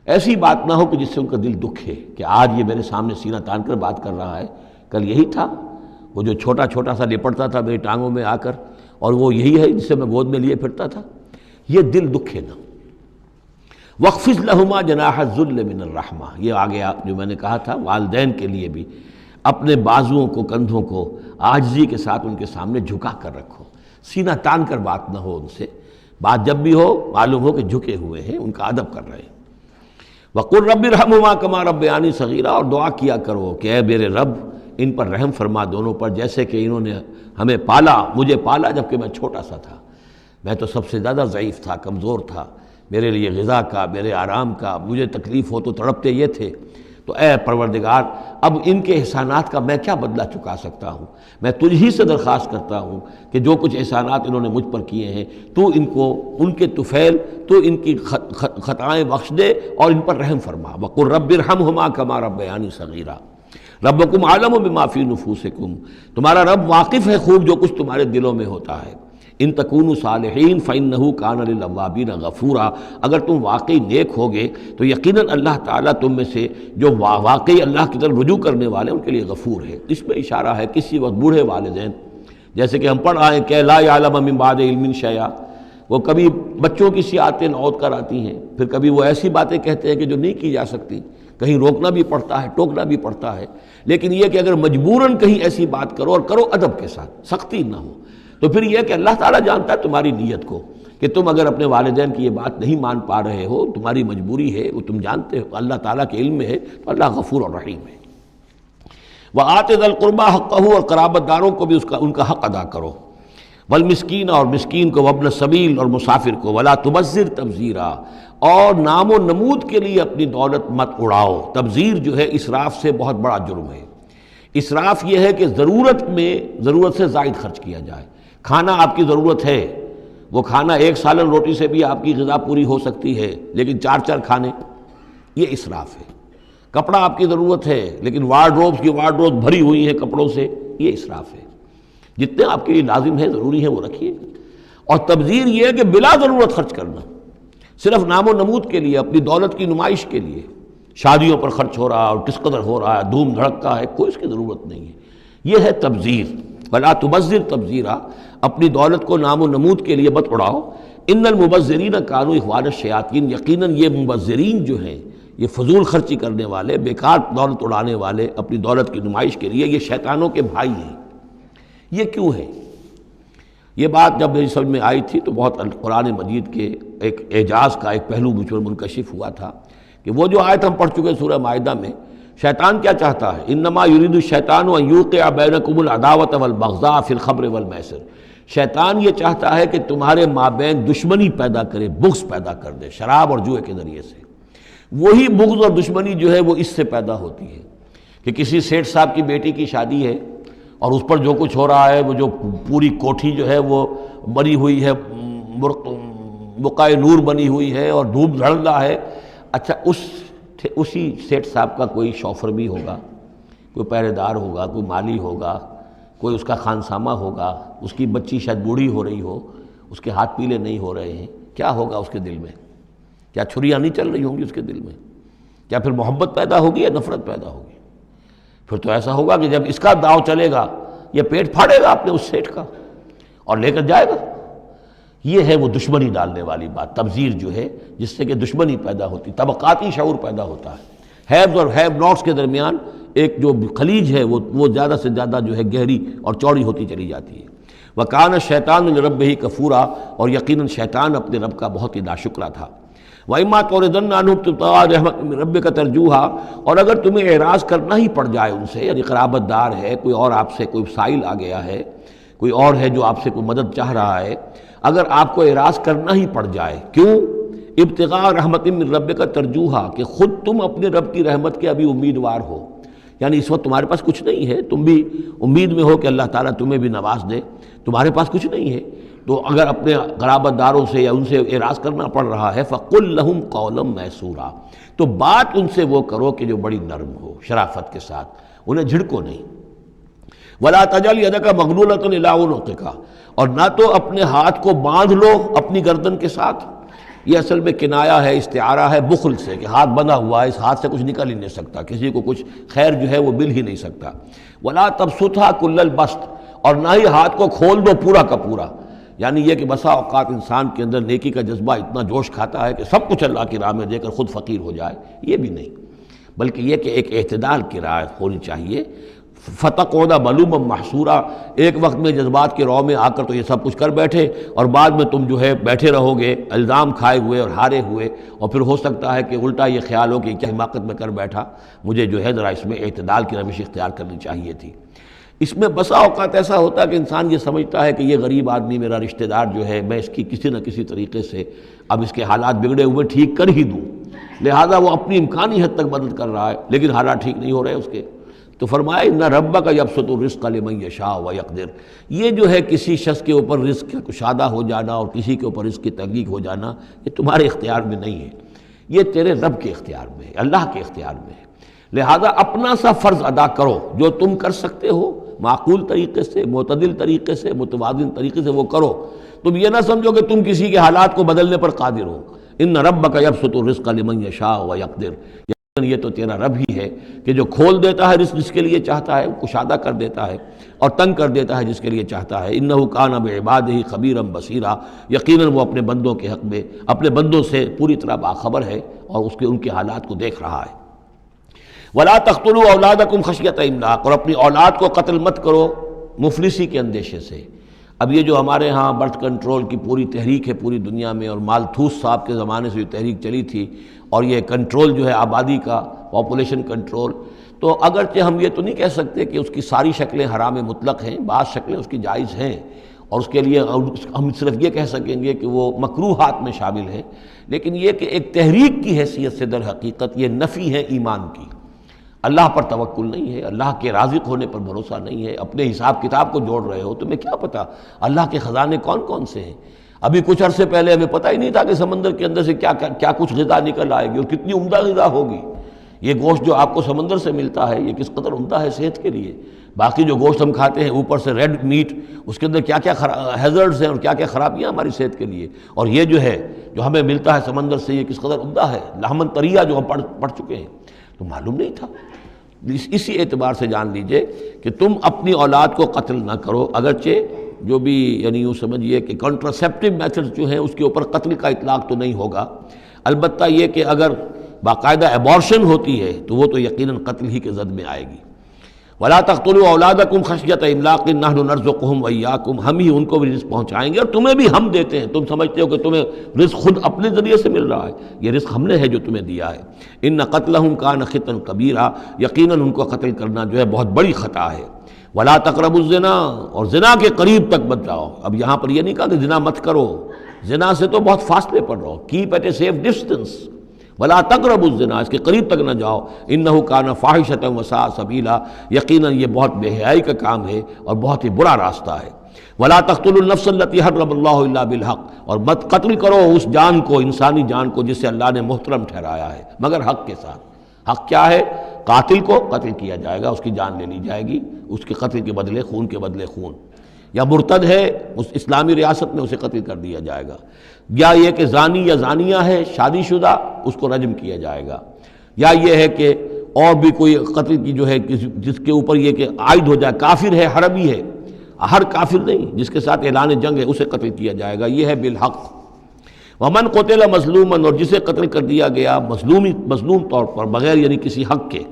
ایسی بات نہ ہو کہ جس سے ان کا دل دکھے کہ آج یہ میرے سامنے سینہ تان کر بات کر رہا ہے، کل یہی تھا وہ جو چھوٹا چھوٹا سا لپٹتا تھا میری ٹانگوں میں آ کر، اور وہ یہی ہے جسے میں گود میں لیے پھرتا تھا، یہ دل دکھے نہ۔ وَاخْفِضْ لَهُمَا جَنَاحَ الذُّلِّ مِنَ الرَّحْمَةِ، یہ آگے جو میں نے کہا تھا والدین کے لیے بھی اپنے بازوؤں کو، کندھوں کو عاجزی کے ساتھ ان کے سامنے جھکا کر رکھو، سینہ تان کر بات نہ ہو ان سے، بات جب بھی ہو معلوم ہو کہ جھکے ہوئے ہیں، ان کا ادب کر رہے ہیں۔ وَقُلْ رَبِّ ارْحَمْهُمَا كَمَا رَبَّيَانِي صَغِيرًا، اور دعا کیا کرو کہ اے میرے رب ان پر رحم فرما دونوں پر، جیسے کہ انہوں نے ہمیں پالا، مجھے پالا جب کہ میں چھوٹا سا تھا، میں تو سب سے زیادہ ضعیف تھا، کمزور تھا، میرے لیے غذا کا، میرے آرام کا، مجھے تکلیف ہو تو تڑپتے یہ تھے، تو اے پروردگار اب ان کے احسانات کا میں کیا بدلہ چکا سکتا ہوں، میں تجھ ہی سے درخواست کرتا ہوں کہ جو کچھ احسانات انہوں نے مجھ پر کیے ہیں تو ان کو، ان کے طفیل، تو ان کی خطائیں بخش دے اور ان پر رحم فرما۔ وَقُلْ رَبِّ ارْحَمْهُمَا كَمَا رَبَّيَانِي صَغِيرًا ربکم عالم بما فی نفوسکم، تمہارا رب واقف ہے خوب جو کچھ تمہارے دلوں میں ہوتا ہے۔ ان تکونوا صالحین فإنہ کان للأوابین غفورا، اگر تم واقعی نیک ہوگے تو یقیناً اللہ تعالیٰ تم میں سے جو واقعی اللہ کی طرف رجوع کرنے والے ان کے لیے غفور ہے۔ اس میں اشارہ ہے کسی وقت بوڑھے والدین، جیسے کہ ہم پڑھ آئے کہ لا یعلم من بعد علم شیئا، وہ کبھی بچوں کی سی آتے نوت کر آتی ہیں، پھر کبھی وہ ایسی باتیں کہتے ہیں کہ جو نہیں کی جا سکتی، کہیں روکنا بھی پڑتا ہے، ٹوکنا بھی پڑتا ہے، لیکن یہ کہ اگر مجبوراً کہیں ایسی بات کرو اور کرو ادب کے ساتھ، سختی نہ ہو، تو پھر یہ کہ اللہ تعالیٰ جانتا ہے تمہاری نیت کو، کہ تم اگر اپنے والدین کی یہ بات نہیں مان پا رہے ہو، تمہاری مجبوری ہے، وہ تم جانتے ہو، اللہ تعالیٰ کے علم میں ہے، تو اللہ غفور اور رحیم ہے۔ وَآتِ ذَا الْقُرْبَىٰ حَقَّهُ، اور قرابت داروں کو بھی ان کا حق ادا کرو، والمسکین، اور مسکین کو، وابن السبیل، اور مسافر کو، ولا تبذر تبذیرا، اور نام و نمود کے لیے اپنی دولت مت اڑاؤ۔ تبذیر جو ہے اسراف سے بہت بڑا جرم ہے۔ اسراف یہ ہے کہ ضرورت سے زائد خرچ کیا جائے۔ کھانا آپ کی ضرورت ہے، وہ کھانا ایک سالن روٹی سے بھی آپ کی غذا پوری ہو سکتی ہے، لیکن 4 کھانے، یہ اسراف ہے۔ کپڑا آپ کی ضرورت ہے، لیکن وارڈروب بھری ہوئی ہیں کپڑوں سے، یہ اسراف ہے۔ جتنے آپ کے لیے لازم ہے، ضروری ہے، وہ رکھیے۔ اور تبذیر یہ ہے کہ بلا ضرورت خرچ کرنا، صرف نام و نمود کے لیے، اپنی دولت کی نمائش کے لیے، شادیوں پر خرچ ہو رہا ہے اور کس قدر ہو رہا ہے، دھوم دھڑکا ہے، کوئی اس کی ضرورت نہیں ہے، یہ ہے تبذیر۔ ولا تبذر تبذیرا، اپنی دولت کو نام و نمود کے لیے مت اڑاؤ۔ ان المبذرین کانوا اخوان الشیاطین، یقیناً یہ مبذرین جو ہیں، یہ فضول خرچی کرنے والے، بیکار دولت اڑانے والے، اپنی دولت کی نمائش کے لیے، یہ شیطانوں کے بھائی ہیں۔ یہ کیوں ہے؟ یہ بات جب میری سمجھ میں آئی تھی تو بہت قرآن مجید کے ایک اعجاز کا ایک پہلو مجھ پر منکشف ہوا تھا کہ وہ جو آیت ہم پڑھ چکے سورہ مائدہ میں، شیطان کیا چاہتا ہے؟ انما یرید الشیطان ان یوقع بینکم العداوۃ والبغضاء فی الخمر والمیسر، شیطان یہ چاہتا ہے کہ تمہارے مابین دشمنی پیدا کرے، بغض پیدا کر دے شراب اور جوئے کے ذریعے سے۔ وہی بغض اور دشمنی جو ہے وہ اس سے پیدا ہوتی ہے کہ کسی سیٹھ صاحب کی بیٹی کی شادی ہے اور اس پر جو کچھ ہو رہا ہے، وہ جو پوری کوٹھی جو ہے وہ بنی ہوئی ہے، بقائے نور بنی ہوئی ہے اور دھوپ دھڑ رہا ہے۔ اچھا، اسی سیٹھ صاحب کا کوئی شوفر بھی ہوگا، کوئی پہرے دار ہوگا، کوئی مالی ہوگا، کوئی اس کا خانسامہ ہوگا، اس کی بچی شاید بوڑھی ہو رہی ہو، اس کے ہاتھ پیلے نہیں ہو رہے ہیں، کیا ہوگا اس کے دل میں؟ کیا چھریاں نہیں چل رہی ہوں گی اس کے دل میں؟ کیا پھر محبت پیدا ہوگی یا نفرت پیدا ہوگی؟ پھر تو ایسا ہوگا کہ جب اس کا داؤ چلے گا، یہ پیٹ پھاڑے گا اپنے اس سیٹھ کا اور لے کر جائے گا۔ یہ ہے وہ دشمنی ڈالنے والی بات، تبذیر جو ہے، جس سے کہ دشمنی پیدا ہوتی، طبقاتی شعور پیدا ہوتا ہے، ہیوز اور ہیو ناٹس کے درمیان ایک جو خلیج ہے وہ زیادہ سے زیادہ جو ہے گہری اور چوڑی ہوتی چلی جاتی ہے۔ وَكَانَ الشَّيْطَانُ لِرَبِّهِ كَفُورًا، اور یقیناً شیطان اپنے رب کا بہت ہی ناشکرا تھا۔ وَإِمَّا تُعْرِضَنَّ عَنْهُمْ ابْتِغَاءَ رَحْمَةٍ مِّن رَّبِّكَ تَرْجُوهَا، اور اگر تمہیں اعراض کرنا ہی پڑ جائے ان سے، یعنی قرابت دار ہے، کوئی اور آپ سے کوئی سائل آ گیا ہے، کوئی اور ہے جو آپ سے کوئی مدد چاہ رہا ہے، اگر آپ کو اعراض کرنا ہی پڑ جائے، کیوں؟ ابتغاء رحمت من ربک ترجوہا، کہ خود تم اپنے رب کی رحمت کے ابھی امیدوار ہو، یعنی اس وقت تمہارے پاس کچھ نہیں ہے، تم بھی امید میں ہو کہ اللہ تعالیٰ تمہیں بھی نواز دے، تمہارے پاس کچھ نہیں ہے، تو اگر اپنے قرابت داروں سے یا ان سے اعراض کرنا پڑ رہا ہے، فَقُلْ لَهُمْ قَوْلًا مَيْسُورًا، تو بات ان سے وہ کرو کہ جو بڑی نرم ہو، شرافت کے ساتھ، انہیں جھڑکو نہیں۔ وَلَا تَجْعَلْ يَدَكَ مَغْلُولَةً إِلَىٰ عُنُقِكَ، اور نہ تو اپنے ہاتھ کو باندھ لو اپنی گردن کے ساتھ، یہ اصل میں کنایا ہے، استعارہ ہے بخل سے، کہ ہاتھ بندھا ہوا ہے، اس ہاتھ سے کچھ نکل ہی نہیں سکتا، کسی کو کچھ خیر جو ہے وہ مل ہی نہیں سکتا۔ وَلَا تَبْسُطْهَا كُلَّ الْبَسْطِ، اور نہ ہی ہاتھ کو کھول دو پورا کا پورا، یعنی یہ کہ بسا اوقات انسان کے اندر نیکی کا جذبہ اتنا جوش کھاتا ہے کہ سب کچھ اللہ کی راہ میں دے کر خود فقیر ہو جائے، یہ بھی نہیں، بلکہ یہ کہ ایک اعتدال کی رعایت ہونی چاہیے۔ فَتَقْعُدَ مَلُومًا مَحْسُورًا، ایک وقت میں جذبات کے رو میں آ کر تو یہ سب کچھ کر بیٹھے، اور بعد میں تم جو ہے بیٹھے رہو گے الزام کھائے ہوئے اور ہارے ہوئے، اور پھر ہو سکتا ہے کہ الٹا یہ خیال ہو کہ کیا حماقت میں کر بیٹھا، مجھے جو ہے ذرا اس میں اعتدال کی روش اختیار کرنی چاہیے تھی۔ اس میں بسا اوقات ایسا ہوتا ہے کہ انسان یہ سمجھتا ہے کہ یہ غریب آدمی میرا رشتہ دار جو ہے، میں اس کی کسی نہ کسی طریقے سے اب اس کے حالات بگڑے ہوئے ٹھیک کر ہی دوں، لہذا وہ اپنی امکانی حد تک مدد کر رہا ہے، لیکن حالات ٹھیک نہیں ہو رہے اس کے، تو فرمایا ان ربک یبسط الرزق لمن یشاء ویقدر، یہ جو ہے کسی شخص کے اوپر رزق کشادہ ہو جانا اور کسی کے اوپر رزق کی تحقیق ہو جانا، یہ تمہارے اختیار میں نہیں ہے، یہ تیرے رب کے اختیار میں ہے، اللہ کے اختیار میں ہے، لہذا اپنا سا فرض ادا کرو جو تم کر سکتے ہو، معقول طریقے سے، معتدل طریقے سے، متوازن طریقے سے وہ کرو، تم یہ نہ سمجھو کہ تم کسی کے حالات کو بدلنے پر قادر ہو۔ ان ربک یبسط الرزق لمن یشاء ویقدر، یہ تو تیرا رب ہی ہے کہ جو کھول دیتا ہے رزق جس کے لیے چاہتا ہے، کشادہ کر دیتا ہے اور تنگ کر دیتا ہے جس کے لیے چاہتا ہے۔ انہ کان بعبادہ خبیرا بصیرا، یقیناً وہ اپنے بندوں کے حق میں اپنے بندوں سے پوری طرح باخبر ہے اور ان کے حالات کو دیکھ رہا ہے۔ ولا تقتلوا اولادکم خشیۃ املاق، اور اپنی اولاد کو قتل مت کرو مفلسی کے اندیشے سے۔ اب یہ جو ہمارے ہاں برتھ کنٹرول کی پوری تحریک ہے پوری دنیا میں، اور مالتھوس صاحب کے زمانے سے جو تحریک چلی تھی، اور یہ کنٹرول جو ہے آبادی کا، پاپولیشن کنٹرول، تو اگرچہ ہم یہ تو نہیں کہہ سکتے کہ اس کی ساری شکلیں حرام مطلق ہیں، بعض شکلیں اس کی جائز ہیں، اور اس کے لیے ہم صرف یہ کہہ سکیں گے کہ وہ مکروہات میں شامل ہیں، لیکن یہ کہ ایک تحریک کی حیثیت سے در حقیقت یہ نفی ہے ایمان کی۔ اللہ پر توکل نہیں ہے، اللہ کے رازق ہونے پر بھروسہ نہیں ہے، اپنے حساب کتاب کو جوڑ رہے ہو، تمہیں کیا پتہ اللہ کے خزانے کون کون سے ہیں؟ ابھی کچھ عرصے پہلے ہمیں پتہ ہی نہیں تھا کہ سمندر کے اندر سے کیا کچھ غذا نکل آئے گی اور کتنی عمدہ غذا ہوگی۔ یہ گوشت جو آپ کو سمندر سے ملتا ہے یہ کس قدر عمدہ ہے صحت کے لیے، باقی جو گوشت ہم کھاتے ہیں اوپر سے ریڈ میٹ، اس کے اندر کیا کیا ہیزرڈز ہیں اور کیا کیا خرابیاں ہماری صحت کے لیے، اور یہ جو ہے جو ہمیں ملتا ہے سمندر سے یہ کس قدر عمدہ ہے، لحمن طریہ جو ہم پڑھ چکے ہیں، تو معلوم نہیں تھا۔ اسی اعتبار سے جان لیجئے کہ تم اپنی اولاد کو قتل نہ کرو، اگرچہ جو بھی یعنی یوں سمجھیے کہ کنٹراسیپٹیو میتھڈ جو ہیں اس کے اوپر قتل کا اطلاق تو نہیں ہوگا، البتہ یہ کہ اگر باقاعدہ ایبارشن ہوتی ہے تو وہ تو یقیناً قتل ہی کے زد میں آئے گی۔ وَلَا تَقْتُلُوا أَوْلَادَكُمْ خَشْيَةَ إِمْلَاقٍ نَحْنُ نَرْزُقُهُمْ وَإِيَّاكُمْ، ہم ہی ان کو بھی رزق پہنچائیں گے اور تمہیں بھی ہم دیتے ہیں۔ تم سمجھتے ہو کہ تمہیں رزق خود اپنے ذریعے سے مل رہا ہے، یہ رزق ہم نے ہے جو تمہیں دیا ہے۔ إِنَّ قَتْلَهُمْ كَانَ خِطًا كَبِيرًا، یقیناً ان کو قتل کرنا جو ہے بہت بڑی خطا ہے۔ وَلَا تَقْرَبُوا الزِّنَا، اور زنا کے قریب تک مت جاؤ۔ اب یہاں پر یہ نہیں کہا کہ زنا مت کرو، زنا سے تو بہت فاصلے پر رہو، keep at a safe distance. وَلَا تَقْرَبُوا الزِّنَا، اس کے قریب تک نہ جاؤ، إِنَّهُ كَانَ فَاحِشَةً وَسَاءَ سَبِيلًا، یقیناً یہ بہت بے حیائی کا کام ہے اور بہت ہی برا راستہ ہے۔ وَلَا تَقْتُلُوا النَّفْسَ الَّتِي حَرَّمَ اللَّهُ إِلَّا بِالْحَقِّ، اور مت قتل کرو اس جان کو، انسانی جان کو جسے اللہ نے محترم ٹھہرایا ہے مگر حق کے ساتھ۔ حق کیا ہے؟ قاتل کو قتل کیا جائے گا، اس کی جان لے لی جائے گی، اس کے قتل کے بدلے خون کے بدلے خون، یا مرتد ہے اس اسلامی ریاست میں اسے قتل کر دیا جائے گا، یا یہ کہ زانی یا زانیہ ہے شادی شدہ اس کو رجم کیا جائے گا، یا یہ ہے کہ اور بھی کوئی قتل کی جو ہے جس کے اوپر یہ کہ عائد ہو جائے، کافر ہے حربی ہے، ہر کافر نہیں، جس کے ساتھ اعلان جنگ ہے اسے قتل کیا جائے گا، یہ ہے بالحق۔ ومن قتل مظلوما، اور جسے قتل کر دیا گیا مظلوم طور پر بغیر یعنی کسی حق کے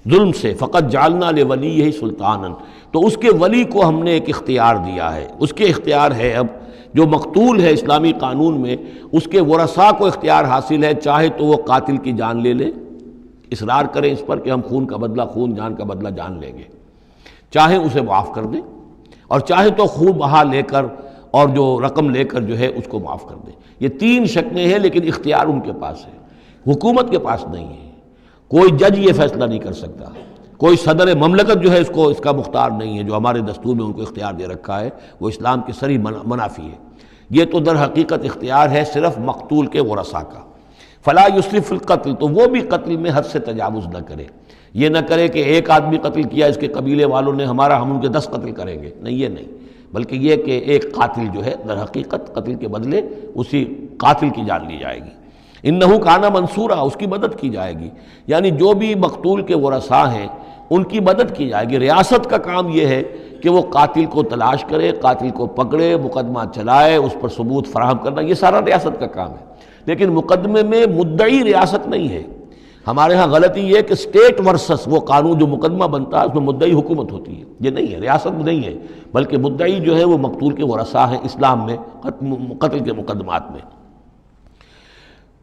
ظلم سے، فقط جعلنا لولیہ سلطانا، تو اس کے ولی کو ہم نے ایک اختیار دیا ہے، اس کے اختیار ہے اب جو مقتول ہے اسلامی قانون میں اس کے ورثاء کو اختیار حاصل ہے، چاہے تو وہ قاتل کی جان لے لیں، اصرار کریں اس پر کہ ہم خون کا بدلہ خون، جان کا بدلہ جان لیں گے، چاہے اسے معاف کر دیں، اور چاہے تو خوب بہا لے کر اور جو رقم لے کر جو ہے اس کو معاف کر دیں۔ یہ تین شکلیں ہیں، لیکن اختیار ان کے پاس ہے، حکومت کے پاس نہیں ہے، کوئی جج یہ فیصلہ نہیں کر سکتا، کوئی صدر مملکت جو ہے اس کا مختار نہیں ہے، جو ہمارے دستور میں ان کو اختیار دے رکھا ہے وہ اسلام کے صریح منافی ہے۔ یہ تو در حقیقت اختیار ہے صرف مقتول کے ورثاء کا۔ فلا یسرف فی القتل، تو وہ بھی قتل میں حد سے تجاوز نہ کرے، یہ نہ کرے کہ ایک آدمی قتل کیا اس کے قبیلے والوں نے ہم ان کے 10 قتل کریں گے، نہیں، یہ نہیں، بلکہ یہ کہ ایک قاتل جو ہے در حقیقت قتل کے بدلے اسی قاتل کی جان لی جائے گی۔ انہو کان منصورا، اس کی مدد کی جائے گی، یعنی جو بھی مقتول کے ورثاء ہیں ان کی مدد کی جائے گی۔ ریاست کا کام یہ ہے کہ وہ قاتل کو تلاش کرے، قاتل کو پکڑے، مقدمہ چلائے، اس پر ثبوت فراہم کرنا، یہ سارا ریاست کا کام ہے، لیکن مقدمے میں مدعی ریاست نہیں ہے۔ ہمارے ہاں غلطی یہ کہ اسٹیٹ ورسس وہ قانون جو مقدمہ بنتا ہے اس میں مدعی حکومت ہوتی ہے، یہ نہیں ہے، ریاست نہیں ہے، بلکہ مدعی جو ہے وہ مقتول کے ورثاء ہیں اسلام میں قتل کے مقدمات میں۔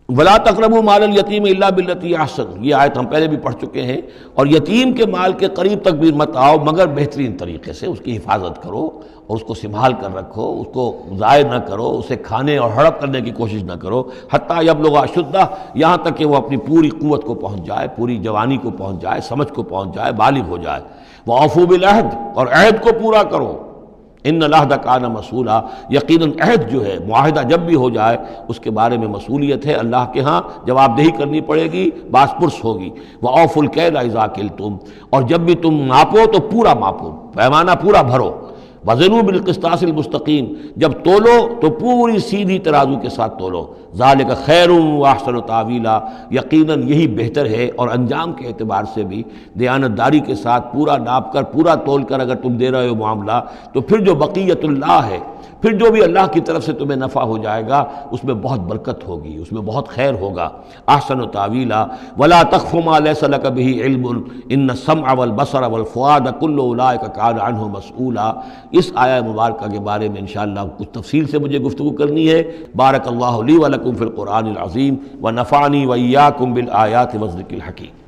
وَلَا تَقْرَبُوا مَالَ الْيَتِيمِ إِلَّا بِالَّتِي أَحْسَنُ، یہ آیت ہم پہلے بھی پڑھ چکے ہیں، اور یتیم کے مال کے قریب تک بھی مت آؤ مگر بہترین طریقے سے، اس کی حفاظت کرو اور اس کو سنبھال کر رکھو، اس کو ضائع نہ کرو، اسے کھانے اور ہڑپ کرنے کی کوشش نہ کرو، حتیٰ یبلغ اشدہ، یہاں تک کہ وہ اپنی پوری قوت کو پہنچ جائے، پوری جوانی کو پہنچ جائے، سمجھ کو پہنچ جائے، بالغ ہو جائے۔ وَأَوْفُوا بِالْعَهْدِ، اور عہد کو پورا کرو، ان العہد کان مسئولا، یقیناً عہد جو ہے، معاہدہ جب بھی ہو جائے اس کے بارے میں مسئولیت ہے، اللہ کے ہاں جواب دہی کرنی پڑے گی، باز پرس ہوگی۔ وَأَوْفُوا الْكَيْلَ إِذَا كِلْتُمْ، اور جب بھی تم ماپو تو پورا ماپو، پیمانہ پورا بھرو۔ وَزِنُوا بِالْقِسْطَاسِ الْمُسْتَقِيمِ، جب تولو تو پوری سیدھی ترازو کے ساتھ تولو۔ ذَلِكَ خَيْرٌ وَأَحْسَنُ تَأْوِيلًا، یقیناً یہی بہتر ہے، اور انجام کے اعتبار سے بھی دیانتداری کے ساتھ پورا ناپ کر، پورا تول کر اگر تم دے رہے ہو معاملہ، تو پھر جو بقیت اللہ ہے، پھر جو بھی اللہ کی طرف سے تمہیں نفع ہو جائے گا اس میں بہت برکت ہوگی، اس میں بہت خیر ہوگا۔ احسن تاویلا ولا تخف ما ليس لك به علم ان السمع والبصر والفؤاد كل اولئك كان عنه مسؤولا۔ اس آیہ مبارکہ کے بارے میں انشاءاللہ کچھ تفصیل سے مجھے گفتگو کرنی ہے۔ بارک اللہ لی ولکم فی القرآن العظیم ونفعنی وإیاکم بالآیات والذکر الحکیم۔